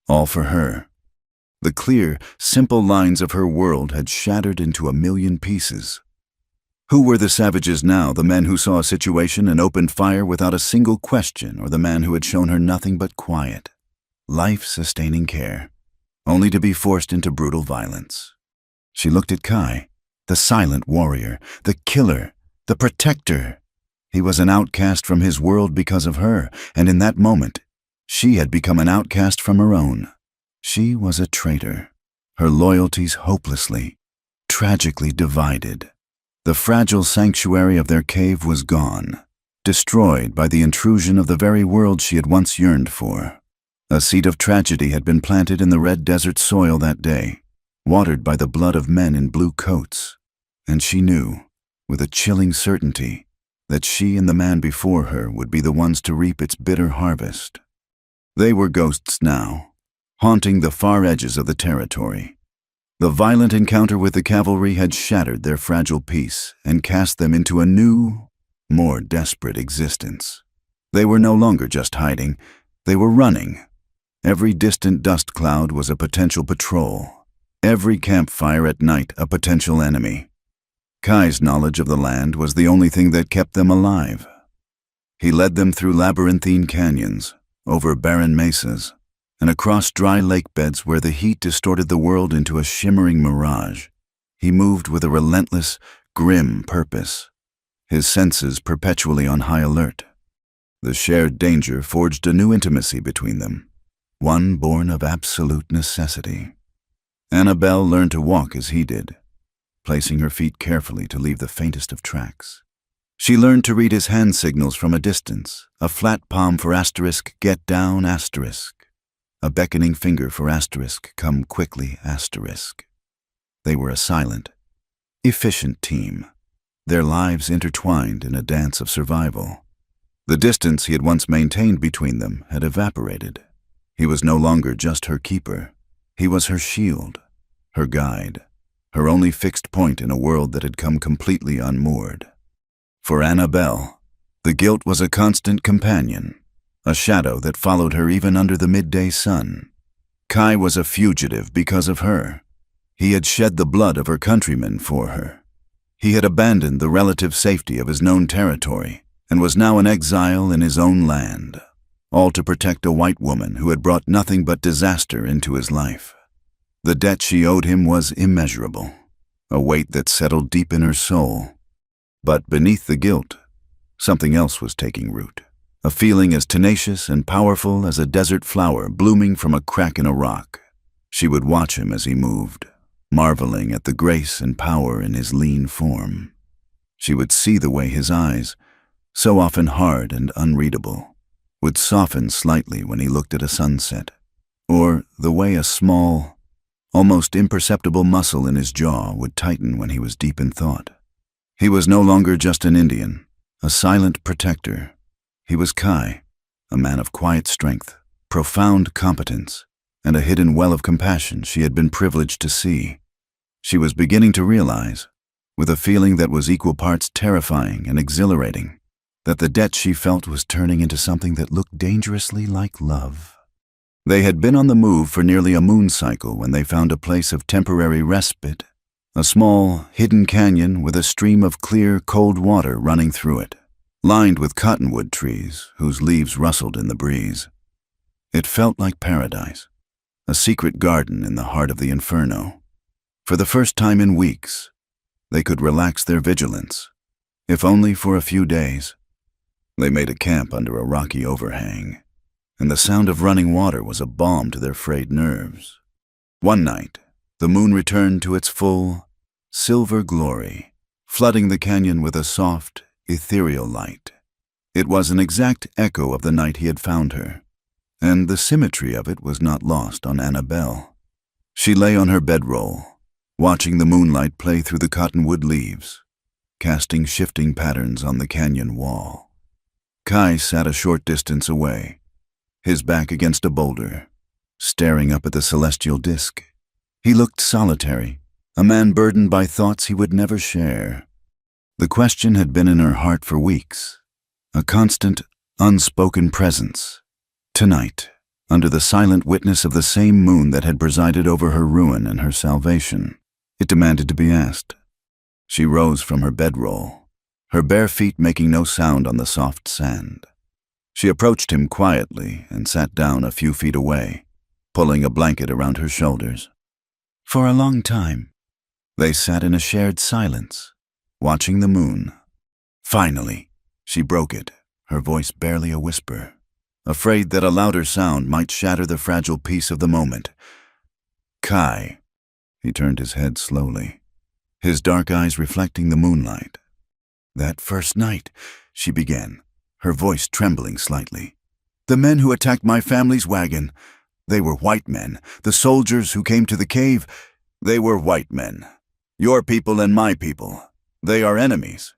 all for her. The clear, simple lines of her world had shattered into a million pieces. Who were the savages now, the men who saw a situation and opened fire without a single question, or the man who had shown her nothing but quiet, life-sustaining care, only to be forced into brutal violence? She looked at Kai, the silent warrior, the killer, the protector. He was an outcast from his world because of her, and in that moment, she had become an outcast from her own. She was a traitor, her loyalties hopelessly, tragically divided. The fragile sanctuary of their cave was gone, destroyed by the intrusion of the very world she had once yearned for. A seed of tragedy had been planted in the red desert soil that day, watered by the blood of men in blue coats, and she knew, with a chilling certainty, that she and the man before her would be the ones to reap its bitter harvest. They were ghosts now, haunting the far edges of the territory. The violent encounter with the cavalry had shattered their fragile peace and cast them into a new, more desperate existence. They were no longer just hiding, they were running. Every distant dust cloud was a potential patrol, every campfire at night a potential enemy. Kai's knowledge of the land was the only thing that kept them alive. He led them through labyrinthine canyons, over barren mesas, and across dry lake beds where the heat distorted the world into a shimmering mirage. He moved with a relentless, grim purpose, his senses perpetually on high alert. The shared danger forged a new intimacy between them, one born of absolute necessity. Annabelle learned to walk as he did, placing her feet carefully to leave the faintest of tracks. She learned to read his hand signals from a distance, a flat palm for asterisk, get down, asterisk. A beckoning finger for asterisk, come quickly, asterisk. They were a silent, efficient team, their lives intertwined in a dance of survival. The distance he had once maintained between them had evaporated. He was no longer just her keeper. He was her shield, her guide, her only fixed point in a world that had come completely unmoored. For Annabelle, the guilt was a constant companion, a shadow that followed her even under the midday sun. Kai was a fugitive because of her. He had shed the blood of her countrymen for her. He had abandoned the relative safety of his known territory and was now an exile in his own land, all to protect a white woman who had brought nothing but disaster into his life. The debt she owed him was immeasurable, a weight that settled deep in her soul. But beneath the guilt, something else was taking root. A feeling as tenacious and powerful as a desert flower blooming from a crack in a rock. She would watch him as he moved, marveling at the grace and power in his lean form. She would see the way his eyes, so often hard and unreadable, would soften slightly when he looked at a sunset, or the way a small, almost imperceptible muscle in his jaw would tighten when he was deep in thought. He was no longer just an Indian, a silent protector. He was Kai, a man of quiet strength, profound competence, and a hidden well of compassion she had been privileged to see. She was beginning to realize, with a feeling that was equal parts terrifying and exhilarating, that the debt she felt was turning into something that looked dangerously like love. They had been on the move for nearly a moon cycle when they found a place of temporary respite, a small, hidden canyon with a stream of clear, cold water running through it, lined with cottonwood trees whose leaves rustled in the breeze. It felt like paradise, a secret garden in the heart of the inferno. For the first time in weeks, they could relax their vigilance, if only for a few days. They made a camp under a rocky overhang, and the sound of running water was a balm to their frayed nerves. One night, the moon returned to its full, silver glory, flooding the canyon with a soft, ethereal light. It was an exact echo of the night he had found her, and the symmetry of it was not lost on Annabelle. She lay on her bedroll, watching the moonlight play through the cottonwood leaves, casting shifting patterns on the canyon wall. Kai sat a short distance away, his back against a boulder, staring up at the celestial disk. He looked solitary, a man burdened by thoughts he would never share. The question had been in her heart for weeks, a constant, unspoken presence. Tonight, under the silent witness of the same moon that had presided over her ruin and her salvation, it demanded to be asked. She rose from her bedroll, her bare feet making no sound on the soft sand. She approached him quietly and sat down a few feet away, pulling a blanket around her shoulders. For a long time, they sat in a shared silence, watching the moon. Finally, she broke it, her voice barely a whisper, afraid that a louder sound might shatter the fragile peace of the moment. Kai. He turned his head slowly, his dark eyes reflecting the moonlight. That first night, she began, her voice trembling slightly. The men who attacked my family's wagon, they were white men. The soldiers who came to the cave, they were white men. Your people and my people, they are enemies.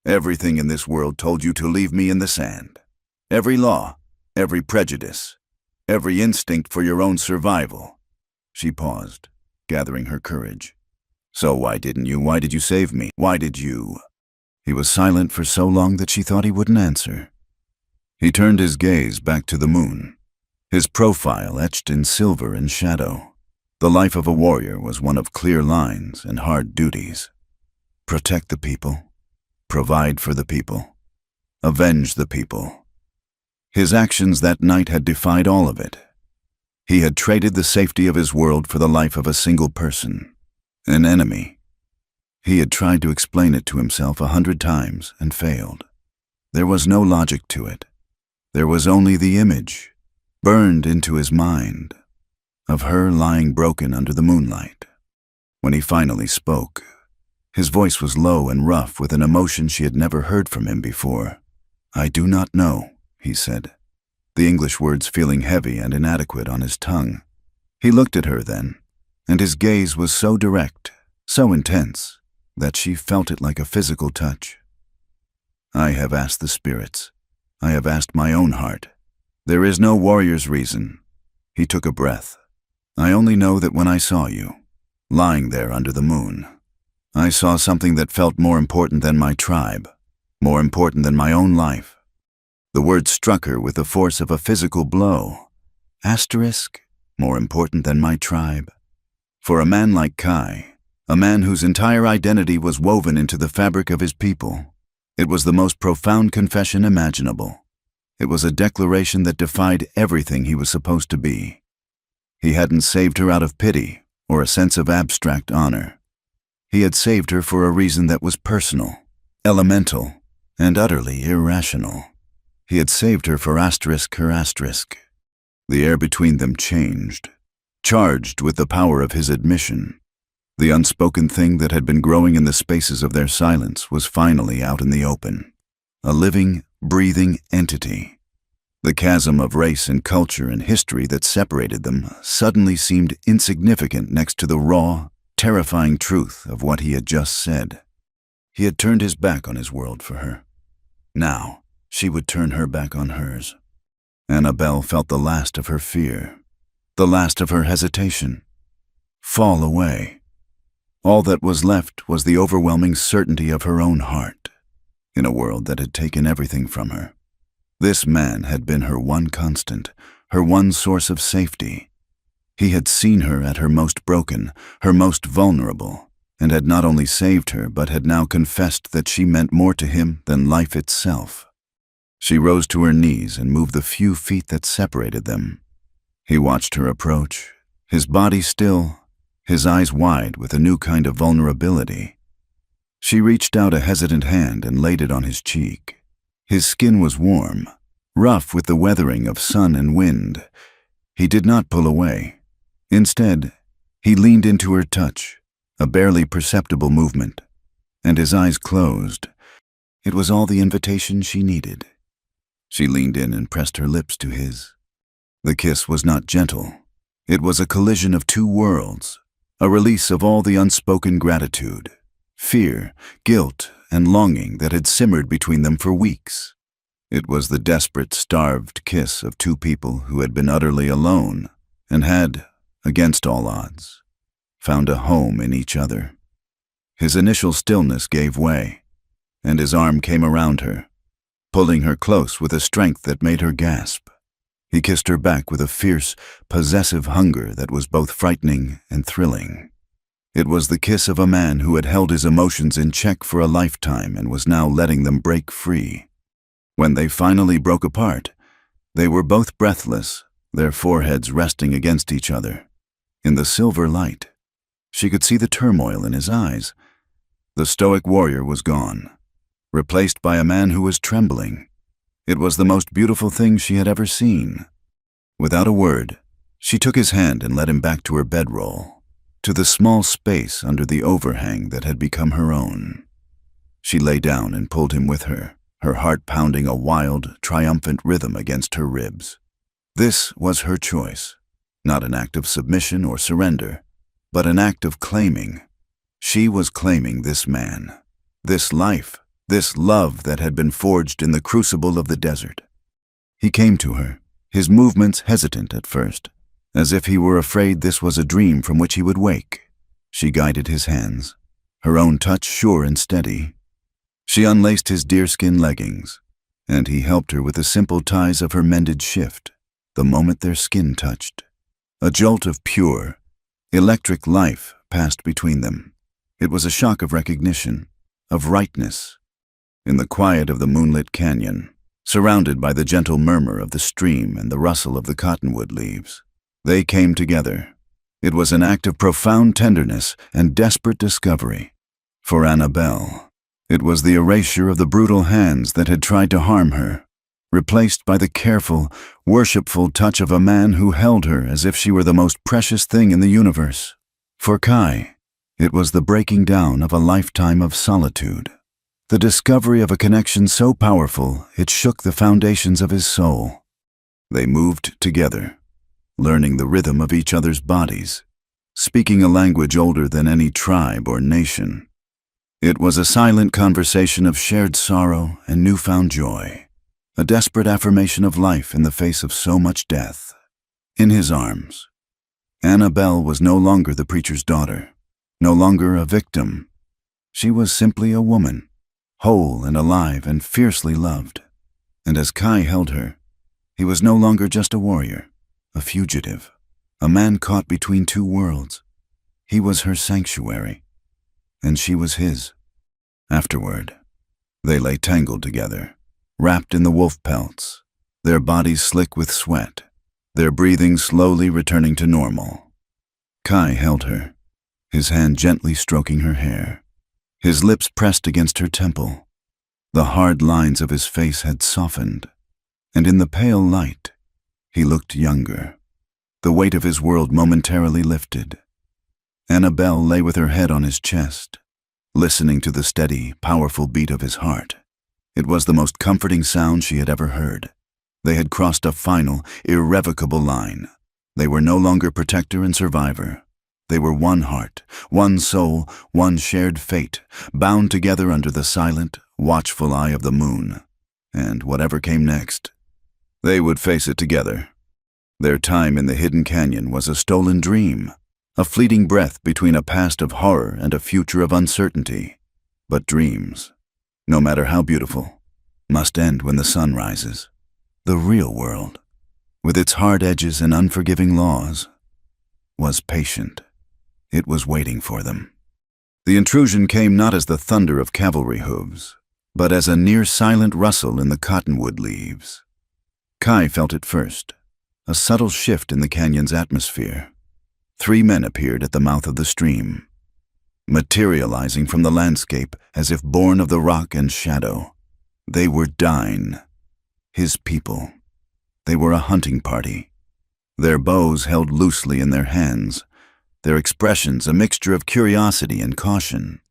Everything in this world told you to leave me in the sand. Every law, every prejudice, every instinct for your own survival. She paused, gathering her courage. So why didn't you? Why did you save me? Why did you? He was silent for so long that she thought he wouldn't answer. He turned his gaze back to the moon, his profile etched in silver and shadow. The life of a warrior was one of clear lines and hard duties. Protect the people, provide for the people, avenge the people. His actions that night had defied all of it. He had traded the safety of his world for the life of a single person, an enemy. He had tried to explain it to himself 100 times and failed. There was no logic to it. There was only the image, burned into his mind, of her lying broken under the moonlight. When he finally spoke, his voice was low and rough with an emotion she had never heard from him before. I do not know, he said, the English words feeling heavy and inadequate on his tongue. He looked at her then, and his gaze was so direct, so intense, that she felt it like a physical touch. I have asked the spirits. I have asked my own heart. There is no warrior's reason. He took a breath. I only know that when I saw you, lying there under the moon, I saw something that felt more important than my tribe, more important than my own life. The word struck her with the force of a physical blow. Asterisk, more important than my tribe. For a man like Kai, a man whose entire identity was woven into the fabric of his people, it was the most profound confession imaginable. It was a declaration that defied everything he was supposed to be. He hadn't saved her out of pity or a sense of abstract honor. He had saved her for a reason that was personal, elemental, and utterly irrational. He had saved her for her asterisk. The air between them changed, charged with the power of his admission. The unspoken thing that had been growing in the spaces of their silence was finally out in the open. A living, breathing entity. The chasm of race and culture and history that separated them suddenly seemed insignificant next to the raw, terrifying truth of what he had just said. He had turned his back on his world for her. Now, she would turn her back on hers. Annabelle felt the last of her fear, the last of her hesitation, fall away. All that was left was the overwhelming certainty of her own heart, in a world that had taken everything from her. This man had been her one constant, her one source of safety. He had seen her at her most broken, her most vulnerable, and had not only saved her but had now confessed that she meant more to him than life itself. She rose to her knees and moved the few feet that separated them. He watched her approach, his body still, his eyes wide with a new kind of vulnerability. She reached out a hesitant hand and laid it on his cheek. His skin was warm, rough with the weathering of sun and wind. He did not pull away. Instead, he leaned into her touch, a barely perceptible movement, and his eyes closed. It was all the invitation she needed. She leaned in and pressed her lips to his. The kiss was not gentle. It was a collision of two worlds, a release of all the unspoken gratitude, fear, guilt, and longing that had simmered between them for weeks. It was the desperate, starved kiss of two people who had been utterly alone and had, against all odds, found a home in each other. His initial stillness gave way, and his arm came around her, pulling her close with a strength that made her gasp. He kissed her back with a fierce, possessive hunger that was both frightening and thrilling. It was the kiss of a man who had held his emotions in check for a lifetime and was now letting them break free. When they finally broke apart, they were both breathless, their foreheads resting against each other. In the silver light, she could see the turmoil in his eyes. The stoic warrior was gone, replaced by a man who was trembling. It was the most beautiful thing she had ever seen. Without a word, she took his hand and led him back to her bedroll, to the small space under the overhang that had become her own. She lay down and pulled him with her, her heart pounding a wild, triumphant rhythm against her ribs. This was her choice, not an act of submission or surrender, but an act of claiming. She was claiming this man, this life, this love that had been forged in the crucible of the desert. He came to her, his movements hesitant at first, as if he were afraid this was a dream from which he would wake. She guided his hands, her own touch sure and steady. She unlaced his deerskin leggings, and he helped her with the simple ties of her mended shift. The moment their skin touched, a jolt of pure, electric life passed between them. It was a shock of recognition, of rightness. In the quiet of the moonlit canyon, surrounded by the gentle murmur of the stream and the rustle of the cottonwood leaves, they came together. It was an act of profound tenderness and desperate discovery. For Annabelle, it was the erasure of the brutal hands that had tried to harm her, replaced by the careful, worshipful touch of a man who held her as if she were the most precious thing in the universe. For Kai, it was the breaking down of a lifetime of solitude, the discovery of a connection so powerful it shook the foundations of his soul. They moved together, learning the rhythm of each other's bodies, speaking a language older than any tribe or nation. It was a silent conversation of shared sorrow and newfound joy, a desperate affirmation of life in the face of so much death. In his arms, Annabelle was no longer the preacher's daughter, no longer a victim. She was simply a woman, whole and alive and fiercely loved. And as Kai held her, he was no longer just a warrior, a fugitive, a man caught between two worlds. He was her sanctuary, and she was his. Afterward, they lay tangled together, wrapped in the wolf pelts, their bodies slick with sweat, their breathing slowly returning to normal. Kai held her, his hand gently stroking her hair, his lips pressed against her temple. The hard lines of his face had softened, and in the pale light, he looked younger. The weight of his world momentarily lifted. Annabelle lay with her head on his chest, listening to the steady, powerful beat of his heart. It was the most comforting sound she had ever heard. They had crossed a final, irrevocable line. They were no longer protector and survivor. They were one heart, one soul, one shared fate, bound together under the silent, watchful eye of the moon. And whatever came next, they would face it together. Their time in the hidden canyon was a stolen dream, a fleeting breath between a past of horror and a future of uncertainty. But dreams, no matter how beautiful, must end when the sun rises. The real world, with its hard edges and unforgiving laws, was patient. It was waiting for them. The intrusion came not as the thunder of cavalry hooves, but as a near-silent rustle in the cottonwood leaves. Kai felt it first, a subtle shift in the canyon's atmosphere. 3 men appeared at the mouth of the stream, materializing from the landscape as if born of the rock and shadow. They were Dine, his people. They were a hunting party, their bows held loosely in their hands, their expressions a mixture of curiosity and caution.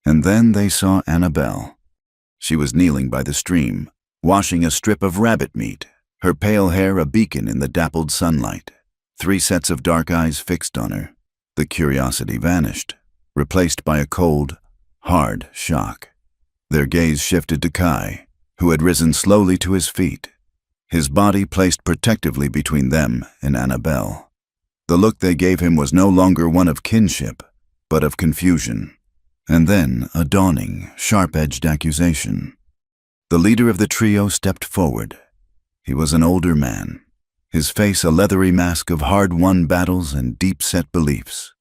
And then they saw Annabelle. She was kneeling by the stream, washing a strip of rabbit meat, her pale hair a beacon in the dappled sunlight. 3 sets of dark eyes fixed on her. The curiosity vanished, replaced by a cold, hard shock. Their gaze shifted to Kai, who had risen slowly to his feet, his body placed protectively between them and Annabelle. The look they gave him was no longer one of kinship, but of confusion, and then a dawning, sharp-edged accusation. The leader of the trio stepped forward. He was an older man, his face a leathery mask of hard-won battles and deep-set beliefs.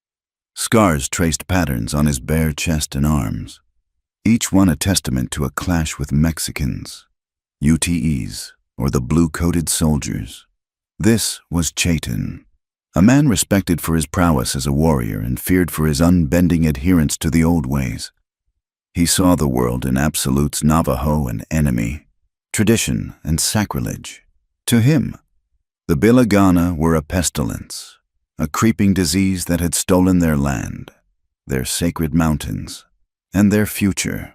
Scars traced patterns on his bare chest and arms, each one a testament to a clash with Mexicans, UTEs, or the blue-coated soldiers. This was Chayton, a man respected for his prowess as a warrior and feared for his unbending adherence to the old ways. He saw the world in absolutes Navajo and enemy, tradition and sacrilege. To him, the Bilagana were a pestilence, a creeping disease that had stolen their land, their sacred mountains, and their future.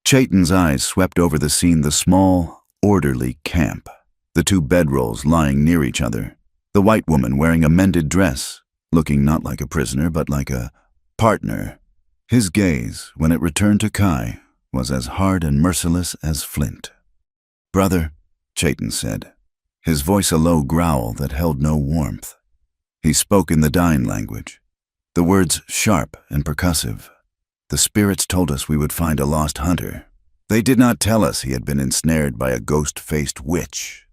Chayton's eyes swept over the scene, the small, orderly camp, the 2 bedrolls lying near each other, the white woman wearing a mended dress, looking not like a prisoner but like a partner. His gaze, when it returned to Kai, was as hard and merciless as flint. "Brother," Chayton said, his voice a low growl that held no warmth. He spoke in the Dine language, the words sharp and percussive. "The spirits told us we would find a lost hunter. They did not tell us he had been ensnared by a ghost-faced witch."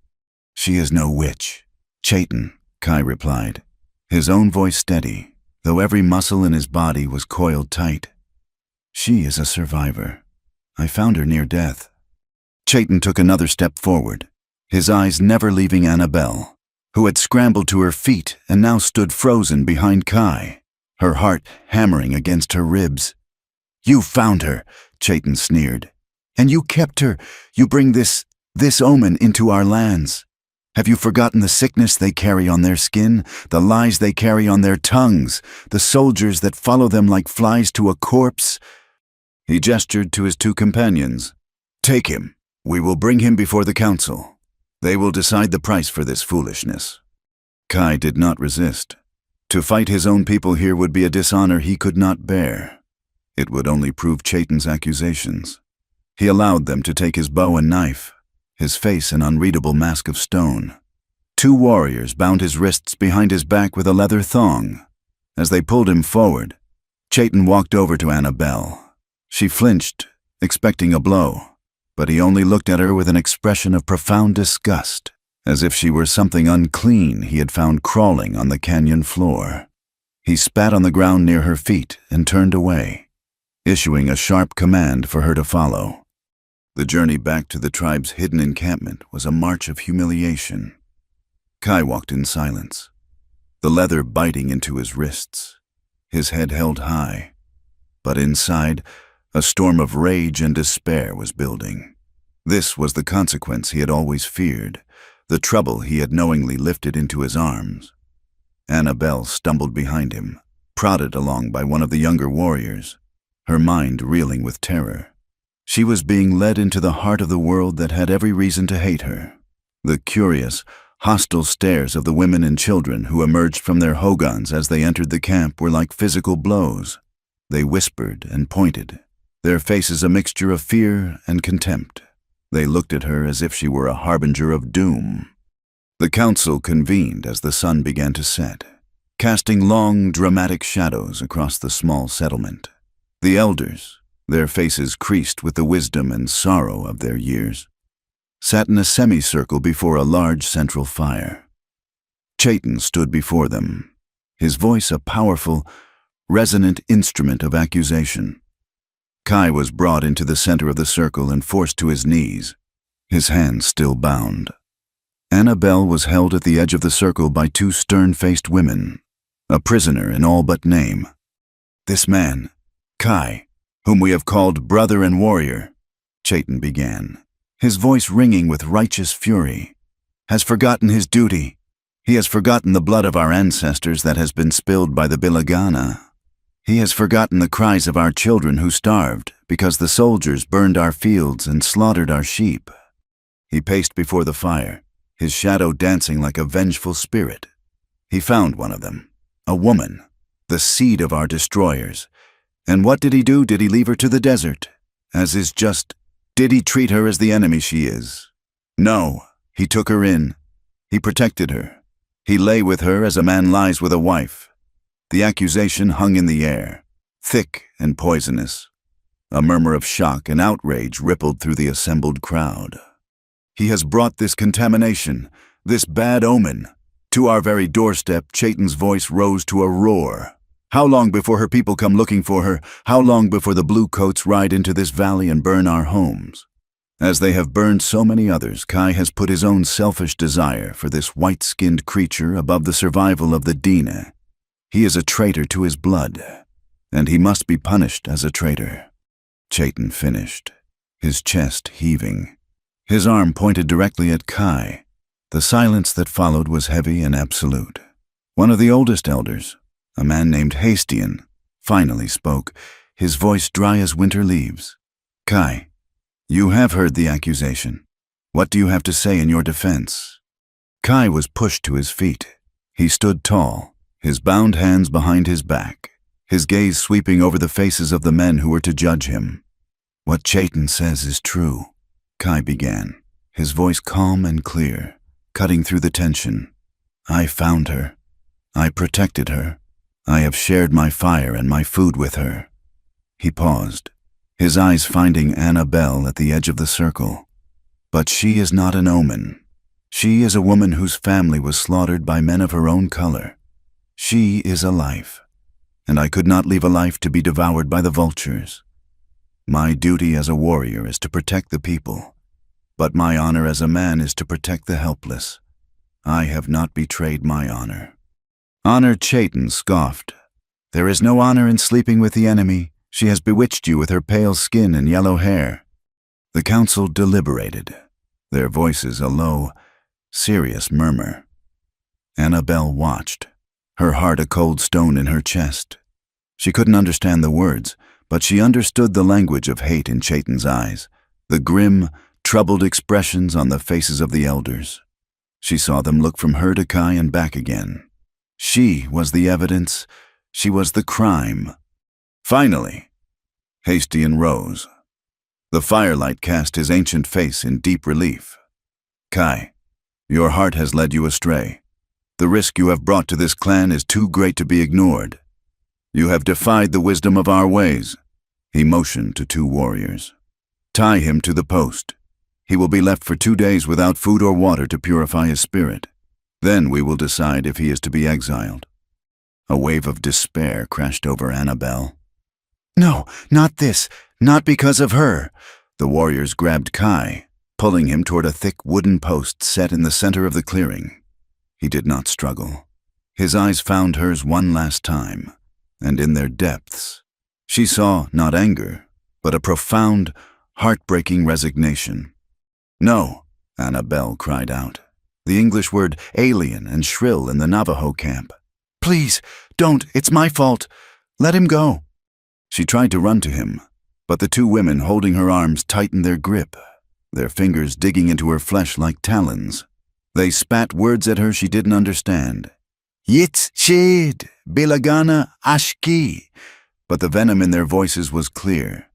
"She is no witch, Chayton," Kai replied, his own voice steady, though every muscle in his body was coiled tight. "She is a survivor. I found her near death." Chayton took another step forward, his eyes never leaving Annabelle, who had scrambled to her feet and now stood frozen behind Kai, her heart hammering against her ribs. "You found her," Chayton sneered. "And you kept her. You bring this omen into our lands. Have you forgotten the sickness they carry on their skin, the lies they carry on their tongues, the soldiers that follow them like flies to a corpse?" He gestured to his 2 companions. "Take him. We will bring him before the council. They will decide the price for this foolishness." Kai did not resist. To fight his own people here would be a dishonor he could not bear. It would only prove Chayton's accusations. He allowed them to take his bow and knife, his face an unreadable mask of stone. 2 warriors bound his wrists behind his back with a leather thong. As they pulled him forward, Chayton walked over to Annabelle. She flinched, expecting a blow, but he only looked at her with an expression of profound disgust, as if she were something unclean he had found crawling on the canyon floor. He spat on the ground near her feet and turned away, issuing a sharp command for her to follow. The journey back to the tribe's hidden encampment was a march of humiliation. Kai walked in silence, the leather biting into his wrists, his head held high, but inside, a storm of rage and despair was building. This was the consequence he had always feared, the trouble he had knowingly lifted into his arms. Annabelle stumbled behind him, prodded along by one of the younger warriors, her mind reeling with terror. She was being led into the heart of the world that had every reason to hate her. The curious, hostile stares of the women and children who emerged from their hogans as they entered the camp were like physical blows. They whispered and pointed, their faces a mixture of fear and contempt. They looked at her as if she were a harbinger of doom. The council convened as the sun began to set, casting long, dramatic shadows across the small settlement. The elders, their faces creased with the wisdom and sorrow of their years, sat in a semicircle before a large central fire. Chayton stood before them, his voice a powerful, resonant instrument of accusation. Kai was brought into the center of the circle and forced to his knees, his hands still bound. Annabelle was held at the edge of the circle by two stern-faced women, a prisoner in all but name. "This man, Kai, whom we have called brother and warrior," Chayton began, his voice ringing with righteous fury, "has forgotten his duty. He has forgotten the blood of our ancestors that has been spilled by the Bilagana. He has forgotten the cries of our children who starved because the soldiers burned our fields and slaughtered our sheep." He paced before the fire, his shadow dancing like a vengeful spirit. He found one of them, a woman, the seed of our destroyers. And what did he do? Did he leave her to the desert, as is just? Did he treat her as the enemy she is? No, he took her in. He protected her. He lay with her as a man lies with a wife. The accusation hung in the air, thick and poisonous. A murmur of shock and outrage rippled through the assembled crowd. He has brought this contamination, this bad omen, to our very doorstep. Chayton's voice rose to a roar. How long before her people come looking for her? How long before the blue coats ride into this valley and burn our homes? As they have burned so many others, Kai has put his own selfish desire for this white-skinned creature above the survival of the Dina. He is a traitor to his blood, and he must be punished as a traitor. Chayton finished, his chest heaving. His arm pointed directly at Kai. The silence that followed was heavy and absolute. One of the oldest elders, a man named Hastian, finally spoke, his voice dry as winter leaves. "Kai, you have heard the accusation. What do you have to say in your defense?" Kai was pushed to his feet. He stood tall, his bound hands behind his back, his gaze sweeping over the faces of the men who were to judge him. "What Chayton says is true," Kai began, his voice calm and clear, cutting through the tension. "I found her. I protected her. I have shared my fire and my food with her." He paused, his eyes finding Annabelle at the edge of the circle. "But she is not an omen. She is a woman whose family was slaughtered by men of her own color. She is a life, and I could not leave a life to be devoured by the vultures. My duty as a warrior is to protect the people, but my honor as a man is to protect the helpless. I have not betrayed my honor." Honor, Chayton scoffed. "There is no honor in sleeping with the enemy. She has bewitched you with her pale skin and yellow hair." The council deliberated, their voices a low, serious murmur. Annabelle watched, her heart a cold stone in her chest. She couldn't understand the words, but she understood the language of hate in Chayton's eyes, the grim, troubled expressions on the faces of the elders. She saw them look from her to Kai and back again. She was the evidence. She was the crime. Finally, Hastian rose. The firelight cast his ancient face in deep relief. "Kai, your heart has led you astray. The risk you have brought to this clan is too great to be ignored. You have defied the wisdom of our ways." He motioned to two warriors. "Tie him to the post. He will be left for 2 days without food or water to purify his spirit. Then we will decide if he is to be exiled." A wave of despair crashed over Annabelle. "No, not this. Not because of her." The warriors grabbed Kai, pulling him toward a thick wooden post set in the center of the clearing. He did not struggle. His eyes found hers one last time, and in their depths, she saw not anger, but a profound, heartbreaking resignation. "No," Annabelle cried out, the English word alien and shrill in the Navajo camp. "Please, don't, it's my fault. Let him go." She tried to run to him, but the two women holding her arms tightened their grip, their fingers digging into her flesh like talons. They spat words at her she didn't understand. "Yitz shid, bilagana ashki," but the venom in their voices was clear.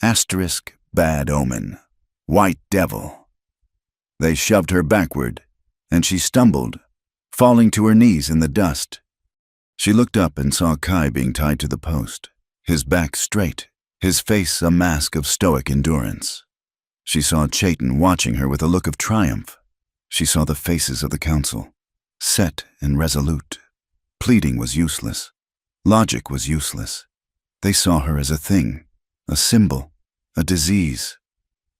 Asterisk, bad omen. White devil. They shoved her backward, and she stumbled, falling to her knees in the dust. She looked up and saw Kai being tied to the post, his back straight, his face a mask of stoic endurance. She saw Chayton watching her with a look of triumph. She saw the faces of the council, set and resolute. Pleading was useless. Logic was useless. They saw her as a thing, a symbol, a disease.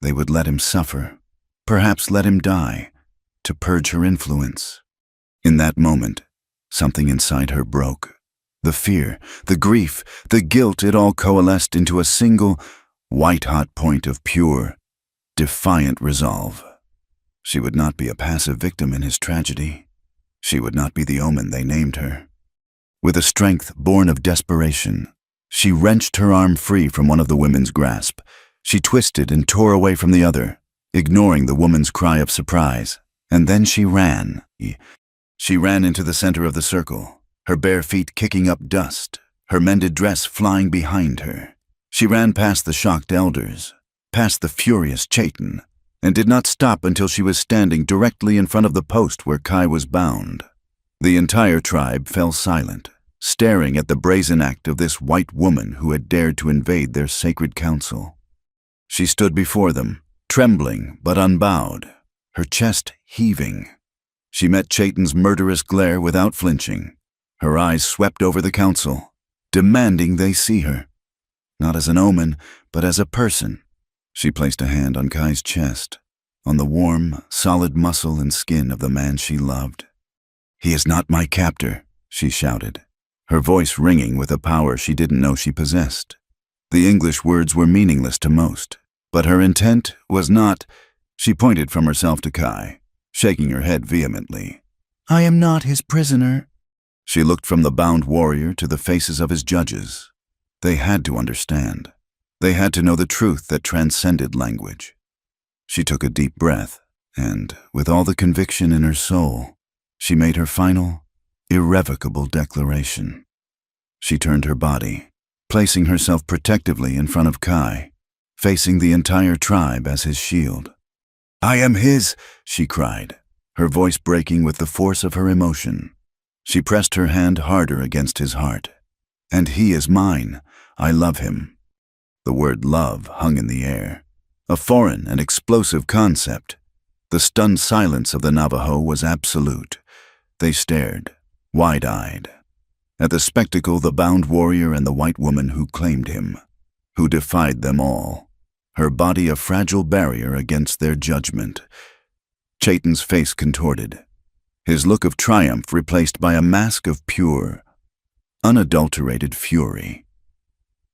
They would let him suffer, perhaps let him die, to purge her influence. In that moment, something inside her broke. The fear, the grief, the guilt, it all coalesced into a single, white-hot point of pure, defiant resolve. She would not be a passive victim in his tragedy. She would not be the omen they named her. With a strength born of desperation, she wrenched her arm free from one of the women's grasp. She twisted and tore away from the other, ignoring the woman's cry of surprise. And then she ran. She ran into the center of the circle, her bare feet kicking up dust, her mended dress flying behind her. She ran past the shocked elders, past the furious Chayton, and did not stop until she was standing directly in front of the post where Kai was bound. The entire tribe fell silent, staring at the brazen act of this white woman who had dared to invade their sacred council. She stood before them, trembling but unbowed, her chest heaving. She met Chayton's murderous glare without flinching. Her eyes swept over the council, demanding they see her, not as an omen, but as a person. She placed a hand on Kai's chest, on the warm, solid muscle and skin of the man she loved. "He is not my captor," she shouted, her voice ringing with a power she didn't know she possessed. The English words were meaningless to most, but her intent was not. She pointed from herself to Kai, shaking her head vehemently. "I am not his prisoner." She looked from the bound warrior to the faces of his judges. They had to understand. They had to know the truth that transcended language. She took a deep breath, and, with all the conviction in her soul, she made her final, irrevocable declaration. She turned her body, placing herself protectively in front of Kai, facing the entire tribe as his shield. "I am his," she cried, her voice breaking with the force of her emotion. She pressed her hand harder against his heart. "And he is mine. I love him." The word love hung in the air, a foreign and explosive concept. The stunned silence of the Navajo was absolute. They stared, wide-eyed, at the spectacle, the bound warrior and the white woman who claimed him, who defied them all, her body a fragile barrier against their judgment. Chayton's face contorted, his look of triumph replaced by a mask of pure, unadulterated fury.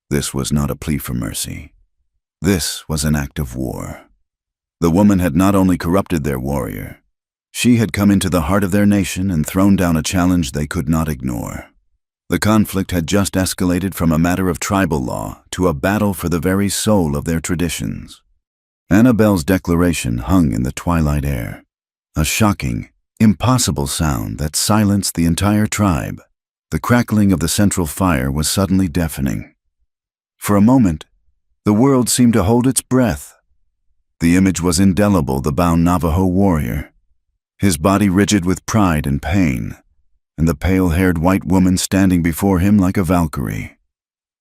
This was not a plea for mercy. This was an act of war. The woman had not only corrupted their warrior, she had come into the heart of their nation and thrown down a challenge they could not ignore. The conflict had just escalated from a matter of tribal law to a battle for the very soul of their traditions. Annabelle's declaration hung in the twilight air, a shocking, impossible sound that silenced the entire tribe. The crackling of the central fire was suddenly deafening. For a moment, the world seemed to hold its breath. The image was indelible, the bound Navajo warrior, his body rigid with pride and pain, and the pale-haired white woman standing before him like a Valkyrie,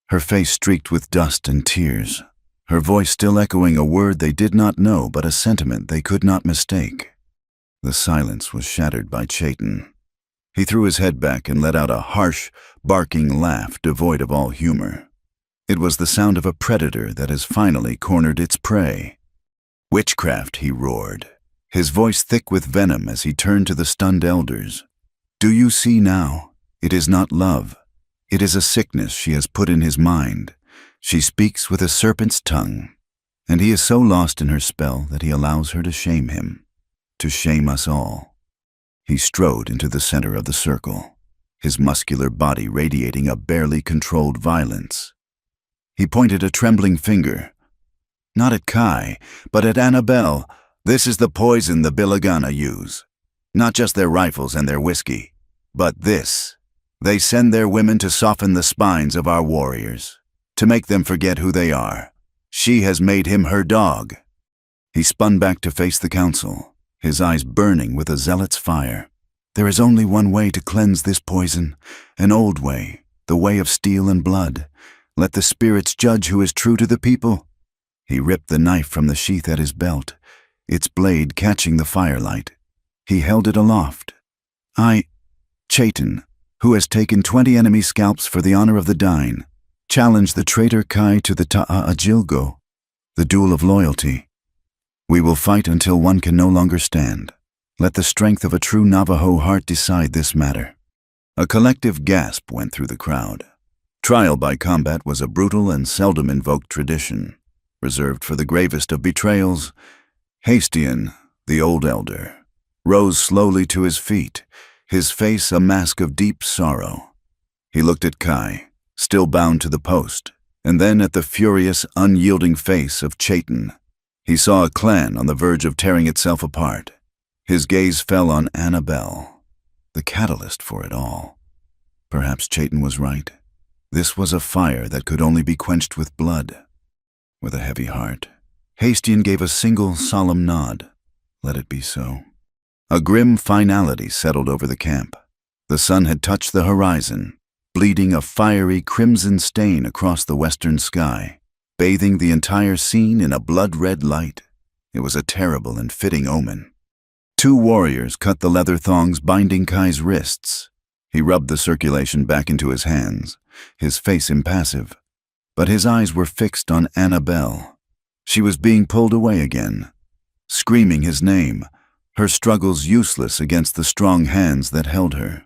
her face streaked with dust and tears, her voice still echoing a word they did not know but a sentiment they could not mistake. The silence was shattered by Chayton. He threw his head back and let out a harsh, barking laugh devoid of all humor. It was the sound of a predator that has finally cornered its prey. "Witchcraft," he roared, his voice thick with venom as he turned to the stunned elders. "Do you see now? It is not love. It is a sickness she has put in his mind. She speaks with a serpent's tongue, and he is so lost in her spell that he allows her to shame him, to shame us all." He strode into the center of the circle, his muscular body radiating a barely controlled violence. He pointed a trembling finger, not at Kai, but at Annabelle. "This is the poison the Bilagana use. Not just their rifles and their whiskey, but this. They send their women to soften the spines of our warriors, to make them forget who they are. She has made him her dog." He spun back to face the council, his eyes burning with a zealot's fire. "There is only one way to cleanse this poison, an old way, the way of steel and blood. Let the spirits judge who is true to the people." He ripped the knife from the sheath at his belt, its blade catching the firelight. He held it aloft. Chayton, who has taken 20 enemy scalps for the honor of the Dine, challenged the traitor Kai to the Ta'ajilgo, the duel of loyalty. We will fight until one can no longer stand. Let the strength of a true Navajo heart decide this matter. A collective gasp went through the crowd. Trial by combat was a brutal and seldom invoked tradition, reserved for the gravest of betrayals. Hastian, the old elder, rose slowly to his feet, his face a mask of deep sorrow. He looked at Kai, still bound to the post, and then at the furious, unyielding face of Chayton. He saw a clan on the verge of tearing itself apart. His gaze fell on Annabelle, the catalyst for it all. Perhaps Chayton was right. This was a fire that could only be quenched with blood. With a heavy heart, Hastian gave a single solemn nod. Let it be so. A grim finality settled over the camp. The sun had touched the horizon, bleeding a fiery crimson stain across the western sky, bathing the entire scene in a blood-red light. It was a terrible and fitting omen. 2 warriors cut the leather thongs binding Kai's wrists. He rubbed the circulation back into his hands, his face impassive. But his eyes were fixed on Annabelle. She was being pulled away again, screaming his name, her struggles useless against the strong hands that held her.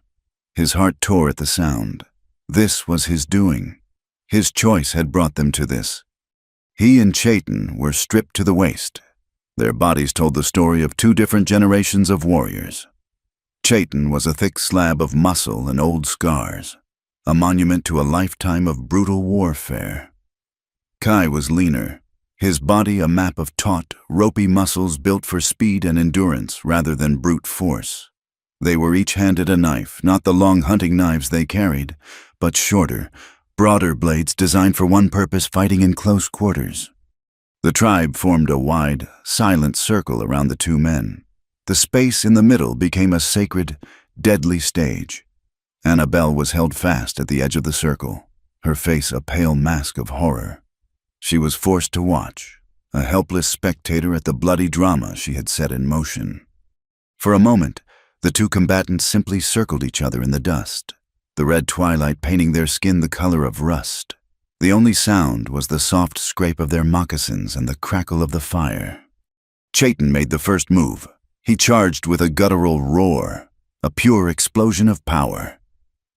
His heart tore at the sound. This was his doing. His choice had brought them to this. He and Chayton were stripped to the waist. Their bodies told the story of 2 different generations of warriors. Chayton was a thick slab of muscle and old scars, a monument to a lifetime of brutal warfare. Kai was leaner, his body a map of taut, ropey muscles built for speed and endurance rather than brute force. They were each handed a knife, not the long hunting knives they carried, but shorter, broader blades designed for one purpose: fighting in close quarters. The tribe formed a wide, silent circle around the 2 men. The space in the middle became a sacred, deadly stage. Annabelle was held fast at the edge of the circle, her face a pale mask of horror. She was forced to watch, a helpless spectator at the bloody drama she had set in motion. For a moment, the 2 combatants simply circled each other in the dust, the red twilight painting their skin the color of rust. The only sound was the soft scrape of their moccasins and the crackle of the fire. Chayton made the first move. He charged with a guttural roar, a pure explosion of power.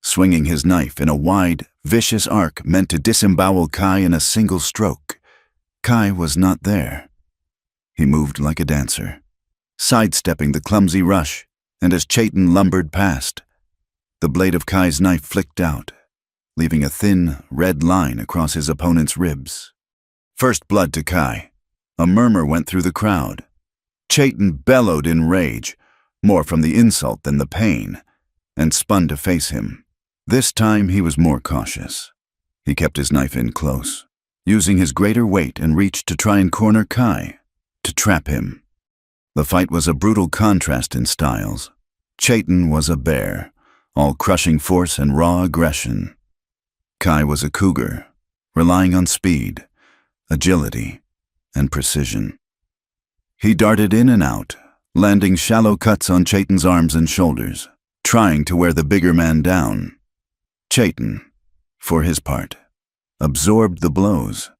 Swinging his knife in a wide, vicious arc meant to disembowel Kai in a single stroke. Kai was not there. He moved like a dancer, sidestepping the clumsy rush, and as Chayton lumbered past, the blade of Kai's knife flicked out, leaving a thin, red line across his opponent's ribs. First blood to Kai. A murmur went through the crowd. Chayton bellowed in rage, more from the insult than the pain, and spun to face him. This time he was more cautious. He kept his knife in close, using his greater weight and reach to try and corner Kai, to trap him. The fight was a brutal contrast in styles. Chayton was a bear, all crushing force and raw aggression. Kai was a cougar, relying on speed, agility, and precision. He darted in and out, landing shallow cuts on Chayton's arms and shoulders, trying to wear the bigger man down. Chayton, for his part, absorbed the blows,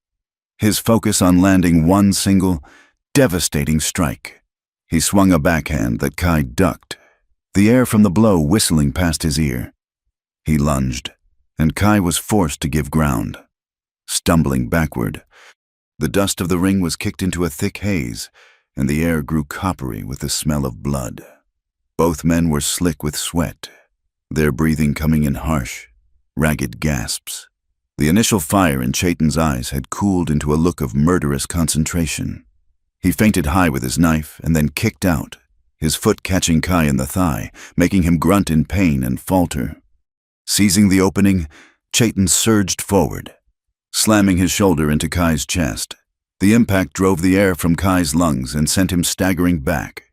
his focus on landing one single, devastating strike. He swung a backhand that Kai ducked, the air from the blow whistling past his ear. He lunged, and Kai was forced to give ground. Stumbling backward, the dust of the ring was kicked into a thick haze, and the air grew coppery with the smell of blood. Both men were slick with sweat, their breathing coming in harsh, ragged gasps. The initial fire in Chayton's eyes had cooled into a look of murderous concentration. He feinted high with his knife and then kicked out, his foot catching Kai in the thigh, making him grunt in pain and falter. Seizing the opening, Chayton surged forward, slamming his shoulder into Kai's chest. The impact drove the air from Kai's lungs and sent him staggering back.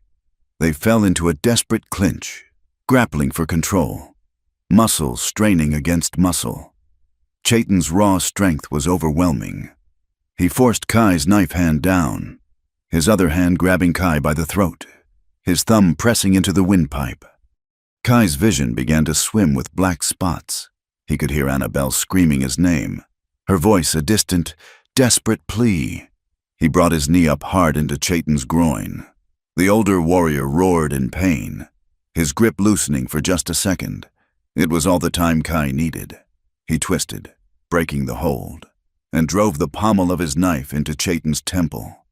They fell into a desperate clinch, grappling for control, muscle straining against muscle. Chayton's raw strength was overwhelming. He forced Kai's knife hand down, his other hand grabbing Kai by the throat, his thumb pressing into the windpipe. Kai's vision began to swim with black spots. He could hear Annabelle screaming his name, her voice a distant, desperate plea. He brought his knee up hard into Chaitin's groin. The older warrior roared in pain, his grip loosening for just a second. It was all the time Kai needed. He twisted, breaking the hold, and drove the pommel of his knife into Chaitin's temple.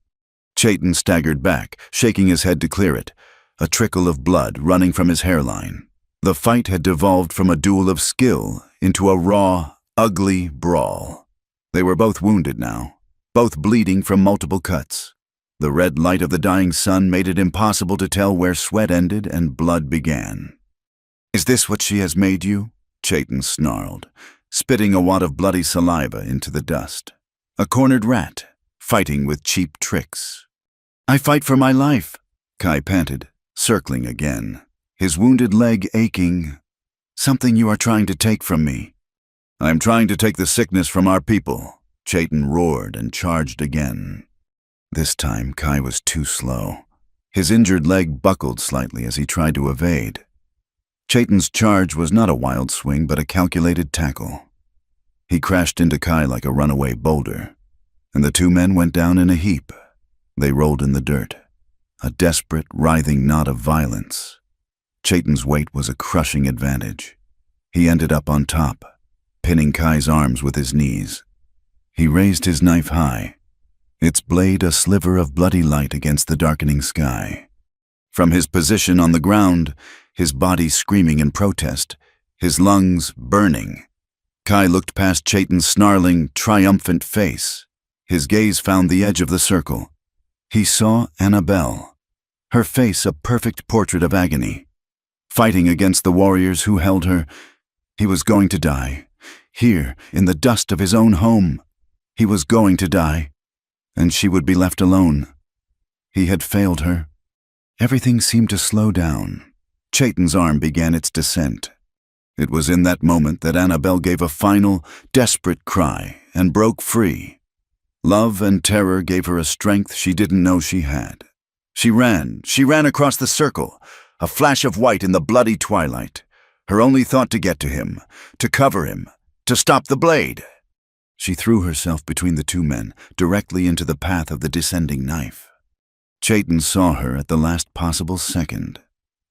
Chaitin staggered back, shaking his head to clear it, a trickle of blood running from his hairline. The fight had devolved from a duel of skill into a raw, ugly brawl. They were both wounded now, both bleeding from multiple cuts. The red light of the dying sun made it impossible to tell where sweat ended and blood began. "Is this what she has made you?" Chaitin snarled, spitting a wad of bloody saliva into the dust. A cornered rat, fighting with cheap tricks. "I fight for my life," Kai panted, circling again, his wounded leg aching. "Something you are trying to take from me." "I am trying to take the sickness from our people," Chaitin roared and charged again. This time, Kai was too slow. His injured leg buckled slightly as he tried to evade. Chaitin's charge was not a wild swing, but a calculated tackle. He crashed into Kai like a runaway boulder, and the two men went down in a heap. They rolled in the dirt, a desperate, writhing knot of violence. Chaitin's weight was a crushing advantage. He ended up on top, pinning Kai's arms with his knees. He raised his knife high, its blade a sliver of bloody light against the darkening sky. From his position on the ground, his body screaming in protest, his lungs burning, Kai looked past Chaitin's snarling, triumphant face. His gaze found the edge of the circle. He saw Annabelle, her face a perfect portrait of agony, fighting against the warriors who held her. He was going to die, here, in the dust of his own home. He was going to die, and she would be left alone. He had failed her. Everything seemed to slow down. Chaitin's arm began its descent. It was in that moment that Annabelle gave a final, desperate cry and broke free. Love and terror gave her a strength she didn't know she had. She ran across the circle, a flash of white in the bloody twilight, her only thought to get to him, to cover him, to stop the blade. She threw herself between the two men, directly into the path of the descending knife. Chaitin saw her at the last possible second.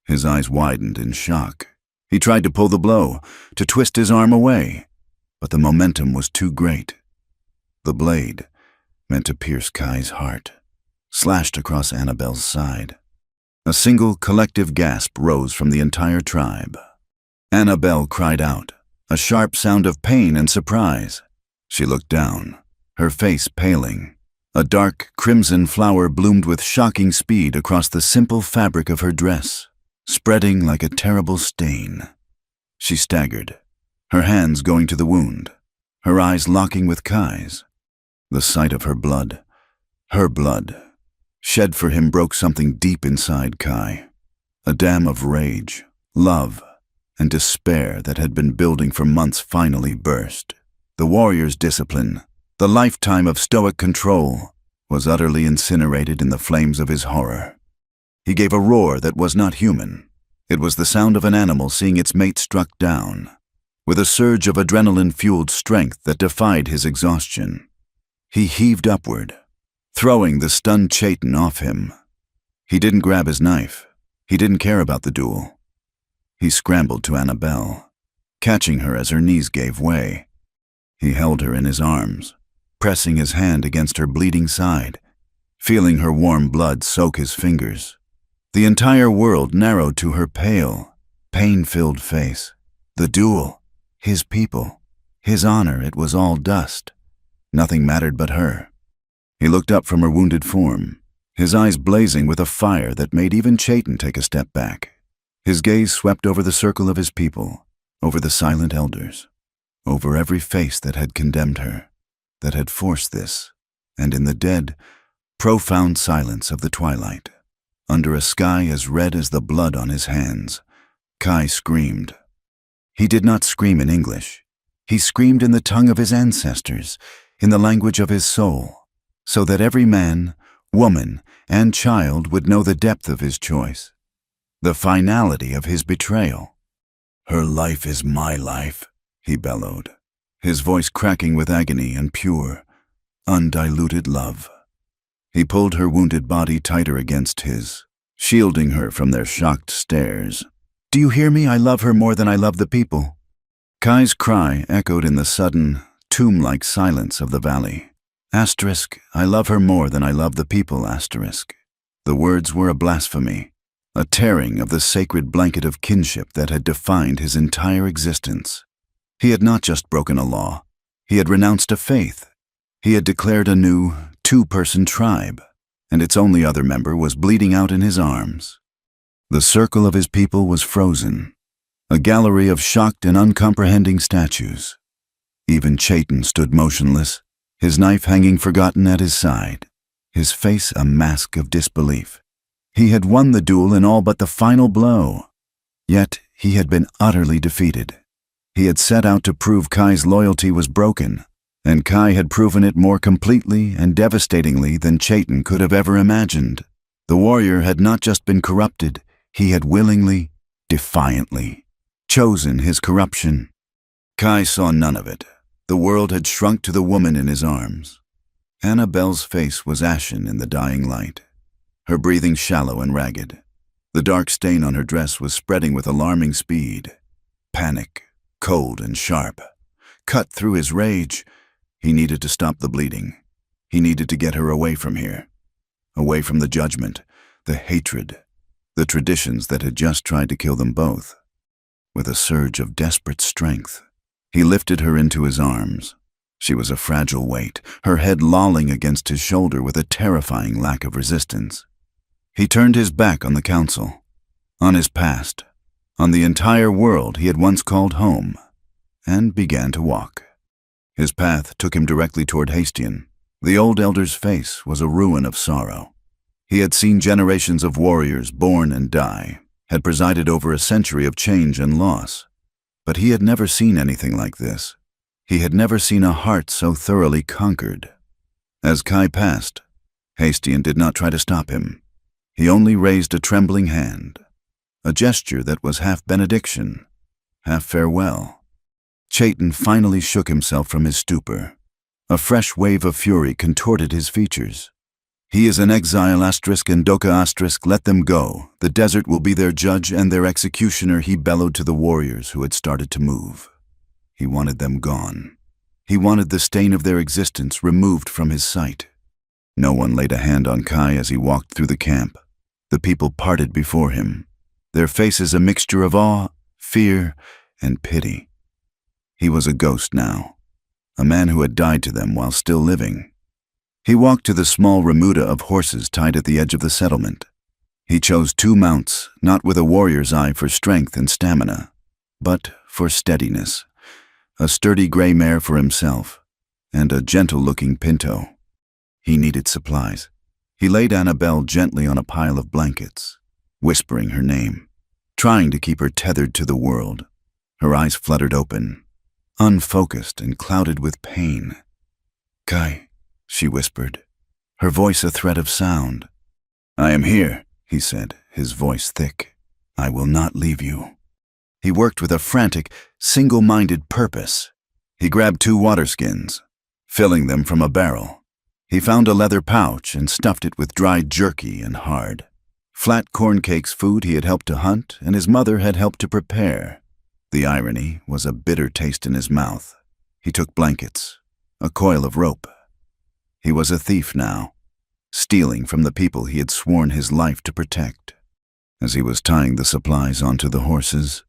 His eyes widened in shock. He tried to pull the blow, to twist his arm away, but the momentum was too great. The blade, meant to pierce Kai's heart, slashed across Annabelle's side. A single collective gasp rose from the entire tribe. Annabelle cried out, a sharp sound of pain and surprise. She looked down, her face paling. A dark, crimson flower bloomed with shocking speed across the simple fabric of her dress, spreading like a terrible stain. She staggered, her hands going to the wound, her eyes locking with Kai's. The sight of her blood, shed for him broke something deep inside Kai. A dam of rage, love, and despair that had been building for months finally burst. The warrior's discipline, the lifetime of stoic control, was utterly incinerated in the flames of his horror. He gave a roar that was not human. It was the sound of an animal seeing its mate struck down, with a surge of adrenaline-fueled strength that defied his exhaustion. He heaved upward, throwing the stunned Chaitin off him. He didn't grab his knife. He didn't care about the duel. He scrambled to Annabelle, catching her as her knees gave way. He held her in his arms, pressing his hand against her bleeding side, feeling her warm blood soak his fingers. The entire world narrowed to her pale, pain-filled face. The duel, his people, his honor, it was all dust. Nothing mattered but her. He looked up from her wounded form, his eyes blazing with a fire that made even Chaitin take a step back. His gaze swept over the circle of his people, over the silent elders, over every face that had condemned her, that had forced this, and in the dead, profound silence of the twilight, under a sky as red as the blood on his hands, Kai screamed. He did not scream in English. He screamed in the tongue of his ancestors, in the language of his soul. so that every man, woman, and child would know the depth of his choice, the finality of his betrayal. "Her life is my life," he bellowed, his voice cracking with agony and pure, undiluted love. He pulled her wounded body tighter against his, shielding her from their shocked stares. "Do you hear me? I love her more than I love the people." Kai's cry echoed in the sudden, tomb-like silence of the valley. I love her more than I love the people, The words were a blasphemy, a tearing of the sacred blanket of kinship that had defined his entire existence. He had not just broken a law, he had renounced a faith. He had declared a new, two-person tribe, and its only other member was bleeding out in his arms. The circle of his people was frozen, a gallery of shocked and uncomprehending statues. Even Chayton stood motionless, his knife hanging forgotten at his side, his face a mask of disbelief. He had won the duel in all but the final blow. Yet he had been utterly defeated. He had set out to prove Kai's loyalty was broken, and Kai had proven it more completely and devastatingly than Chayton could have ever imagined. The warrior had not just been corrupted, he had willingly, defiantly, chosen his corruption. Kai saw none of it. The world had shrunk to the woman in his arms. Annabelle's face was ashen in the dying light, her breathing shallow and ragged. The dark stain on her dress was spreading with alarming speed. Panic, cold and sharp, cut through his rage. He needed to stop the bleeding. He needed to get her away from here, away from the judgment, the hatred, the traditions that had just tried to kill them both. With a surge of desperate strength, he lifted her into his arms. She was a fragile weight, her head lolling against his shoulder with a terrifying lack of resistance. He turned his back on the council, on his past, on the entire world he had once called home, and began to walk. His path took him directly toward Hastian. The old elder's face was a ruin of sorrow. He had seen generations of warriors born and die, had presided over a century of change and loss. But he had never seen anything like this. He had never seen a heart so thoroughly conquered. As Kai passed, Hastian did not try to stop him. He only raised a trembling hand, a gesture that was half benediction, half farewell. Chayton finally shook himself from his stupor. A fresh wave of fury contorted his features. "He is an exile, and Doka, let them go. The desert will be their judge and their executioner," he bellowed to the warriors who had started to move. He wanted them gone. He wanted the stain of their existence removed from his sight. No one laid a hand on Kai as he walked through the camp. The people parted before him, their faces a mixture of awe, fear, and pity. He was a ghost now, a man who had died to them while still living. He walked to the small remuda of horses tied at the edge of the settlement. He chose 2 mounts, not with a warrior's eye for strength and stamina, but for steadiness. A sturdy gray mare for himself, and a gentle-looking pinto. He needed supplies. He laid Annabelle gently on a pile of blankets, whispering her name, trying to keep her tethered to the world. Her eyes fluttered open, unfocused and clouded with pain. "Kai," she whispered, her voice a thread of sound. "I am here," he said, his voice thick. "I will not leave you." He worked with a frantic, single-minded purpose. He grabbed 2 water skins, filling them from a barrel. He found a leather pouch and stuffed it with dried jerky and hard, flat corn cakes, food he had helped to hunt and his mother had helped to prepare. The irony was a bitter taste in his mouth. He took blankets, a coil of rope. He was a thief now, stealing from the people he had sworn his life to protect. As he was tying the supplies onto the horses,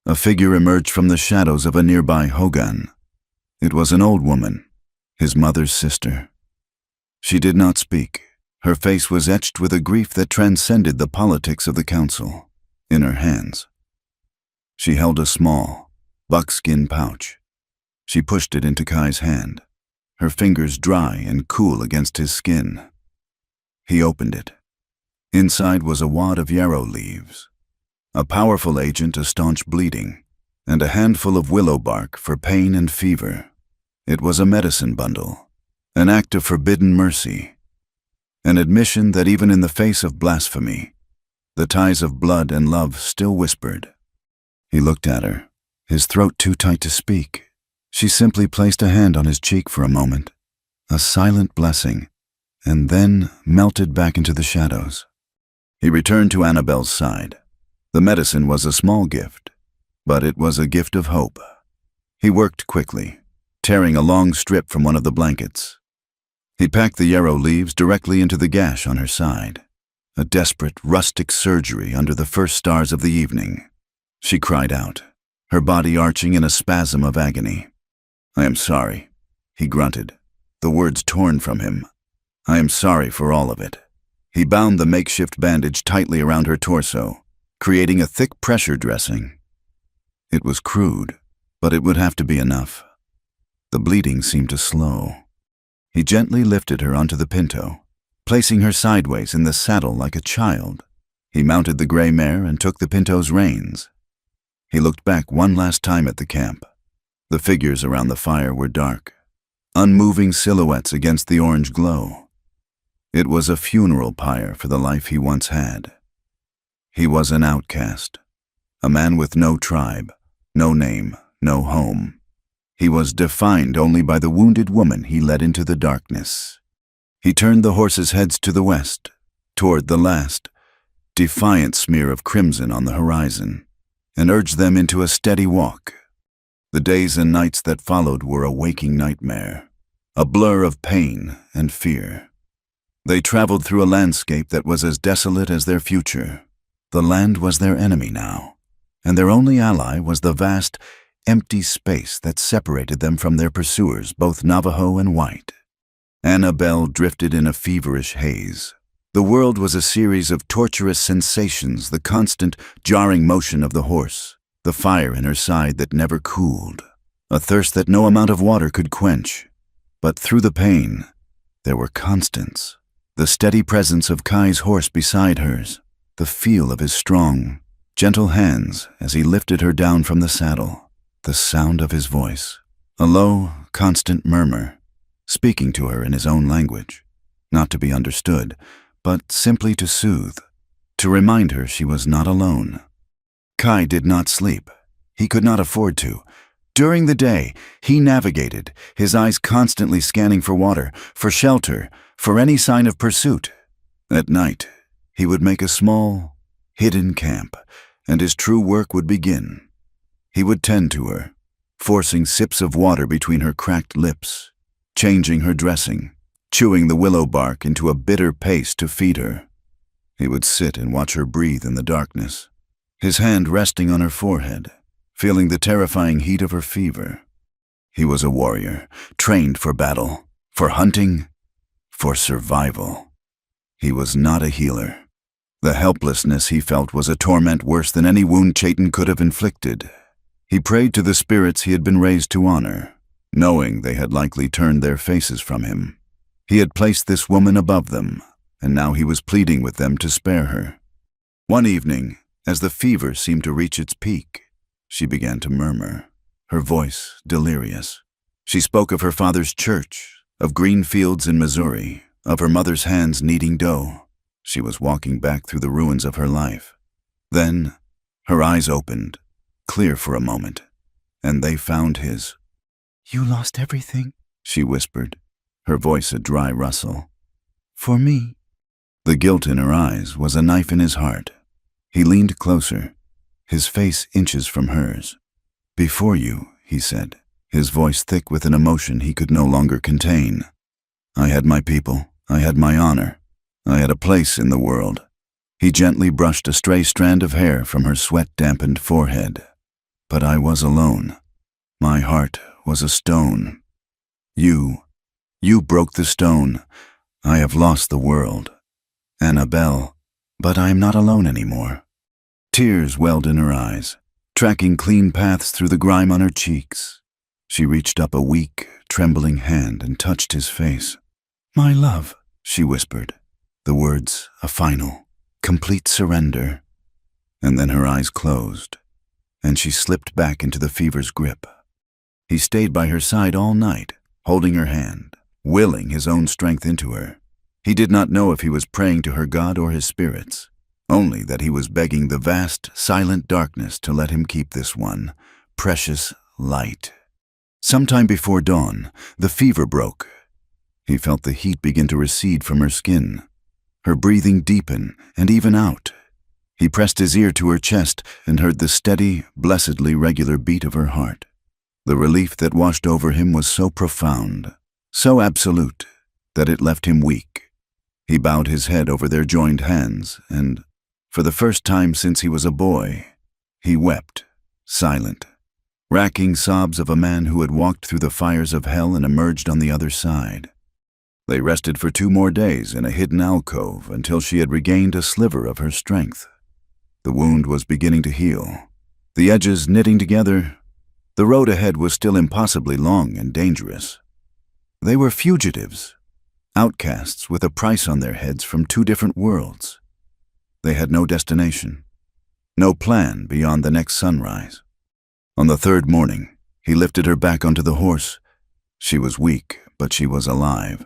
a figure emerged from the shadows of a nearby hogan. It was an old woman, his mother's sister. She did not speak. Her face was etched with a grief that transcended the politics of the council. In her hands, she held a small, buckskin pouch. She pushed it into Kai's hand, her fingers dry and cool against his skin. He opened it. Inside was a wad of yarrow leaves, a powerful agent to staunch bleeding, and a handful of willow bark for pain and fever. It was a medicine bundle, An act of forbidden mercy. An admission that even in the face of blasphemy, the ties of blood and love still whispered. He looked at her, his throat too tight to speak. She simply placed a hand on his cheek for a moment, a silent blessing, and then melted back into the shadows. He returned to Annabelle's side. The medicine was a small gift, but it was a gift of hope. He worked quickly, tearing a long strip from one of the blankets. He packed the yarrow leaves directly into the gash on her side, a desperate, rustic surgery under the first stars of the evening. She cried out, her body arching in a spasm of agony. "I am sorry," he grunted, the words torn from him. "I am sorry for all of it." He bound the makeshift bandage tightly around her torso, creating a thick pressure dressing. It was crude, but it would have to be enough. The bleeding seemed to slow. He gently lifted her onto the pinto, placing her sideways in the saddle like a child. He mounted the gray mare and took the pinto's reins. He looked back one last time at the camp. The figures around the fire were dark, unmoving silhouettes against the orange glow. It was a funeral pyre for the life he once had. He was an outcast, a man with no tribe, no name, no home. He was defined only by the wounded woman he led into the darkness. He turned the horses' heads to the west, toward the last, defiant smear of crimson on the horizon, and urged them into a steady walk. The days and nights that followed were a waking nightmare, a blur of pain and fear. They traveled through a landscape that was as desolate as their future. The land was their enemy now, and their only ally was the vast, empty space that separated them from their pursuers, both Navajo and white. Annabelle drifted in a feverish haze. The world was a series of torturous sensations, the constant, jarring motion of the horse, the fire in her side that never cooled, a thirst that no amount of water could quench. But through the pain, there were constants. The steady presence of Kai's horse beside hers, the feel of his strong, gentle hands as he lifted her down from the saddle, the sound of his voice, a low, constant murmur, speaking to her in his own language, not to be understood, but simply to soothe, to remind her she was not alone. Kai did not sleep. He could not afford to. During the day, he navigated, his eyes constantly scanning for water, for shelter, for any sign of pursuit. At night, he would make a small, hidden camp, and his true work would begin. He would tend to her, forcing sips of water between her cracked lips, changing her dressing, chewing the willow bark into a bitter paste to feed her. He would sit and watch her breathe in the darkness, his hand resting on her forehead, feeling the terrifying heat of her fever. He was a warrior, trained for battle, for hunting, for survival. He was not a healer. The helplessness he felt was a torment worse than any wound Chayton could have inflicted. He prayed to the spirits he had been raised to honor, knowing they had likely turned their faces from him. He had placed this woman above them, and now he was pleading with them to spare her. One evening, as the fever seemed to reach its peak, she began to murmur, her voice delirious. She spoke of her father's church, of green fields in Missouri, of her mother's hands kneading dough. She was walking back through the ruins of her life. Then, her eyes opened, clear for a moment, and they found his. "You lost everything," she whispered, her voice a dry rustle. "For me." The guilt in her eyes was a knife in his heart. He leaned closer, his face inches from hers. "Before you," he said, his voice thick with an emotion he could no longer contain. "I had my people, I had my honor, I had a place in the world." He gently brushed a stray strand of hair from her sweat-dampened forehead. "But I was alone. My heart was a stone. You broke the stone. I have lost the world. Annabelle, but I am not alone anymore." Tears welled in her eyes, tracking clean paths through the grime on her cheeks. She reached up a weak, trembling hand and touched his face. "My love," she whispered, the words a final, complete surrender. And then her eyes closed, and she slipped back into the fever's grip. He stayed by her side all night, holding her hand, willing his own strength into her. He did not know if he was praying to her God or his spirits, only that he was begging the vast, silent darkness to let him keep this one precious light. Sometime before dawn, the fever broke. He felt the heat begin to recede from her skin, her breathing deepen and even out. He pressed his ear to her chest and heard the steady, blessedly regular beat of her heart. The relief that washed over him was so profound, so absolute, that it left him weak. He bowed his head over their joined hands, and, for the first time since he was a boy, he wept, silent, racking sobs of a man who had walked through the fires of hell and emerged on the other side. They rested for 2 more days in a hidden alcove until she had regained a sliver of her strength. The wound was beginning to heal, the edges knitting together. The road ahead was still impossibly long and dangerous. They were fugitives, outcasts with a price on their heads from 2 different worlds. They had no destination, no plan beyond the next sunrise. On the 3rd morning, he lifted her back onto the horse. She was weak, but she was alive.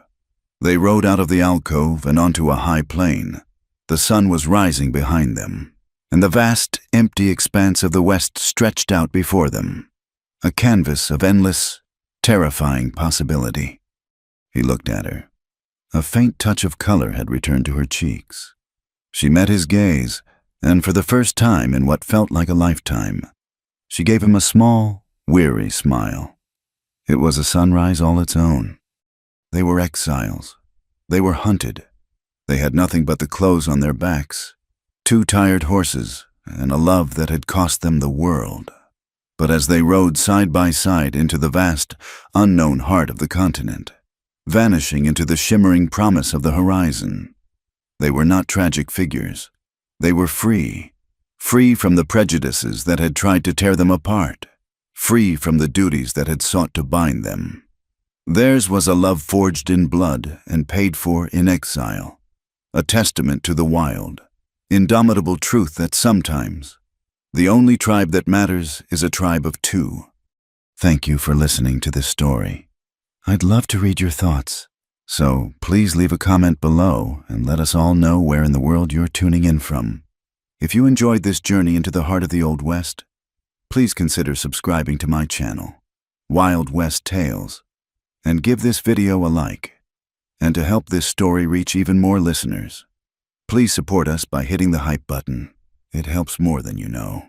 They rode out of the alcove and onto a high plain. The sun was rising behind them, and the vast, empty expanse of the west stretched out before them, a canvas of endless, terrifying possibility. He looked at her. A faint touch of color had returned to her cheeks. She met his gaze, and for the first time in what felt like a lifetime, she gave him a small, weary smile. It was a sunrise all its own. They were exiles. They were hunted. They had nothing but the clothes on their backs, 2 tired horses, and a love that had cost them the world. But as they rode side by side into the vast, unknown heart of the continent, vanishing into the shimmering promise of the horizon, they were not tragic figures. They were free, free from the prejudices that had tried to tear them apart, free from the duties that had sought to bind them. Theirs was a love forged in blood and paid for in exile, a testament to the wild, indomitable truth that sometimes the only tribe that matters is a tribe of 2. Thank you for listening to this story. I'd love to read your thoughts, so please leave a comment below and let us all know where in the world you're tuning in from. If you enjoyed this journey into the heart of the Old West, please consider subscribing to my channel, Wild West Tales, and give this video a like. And to help this story reach even more listeners, please support us by hitting the hype button. It helps more than you know.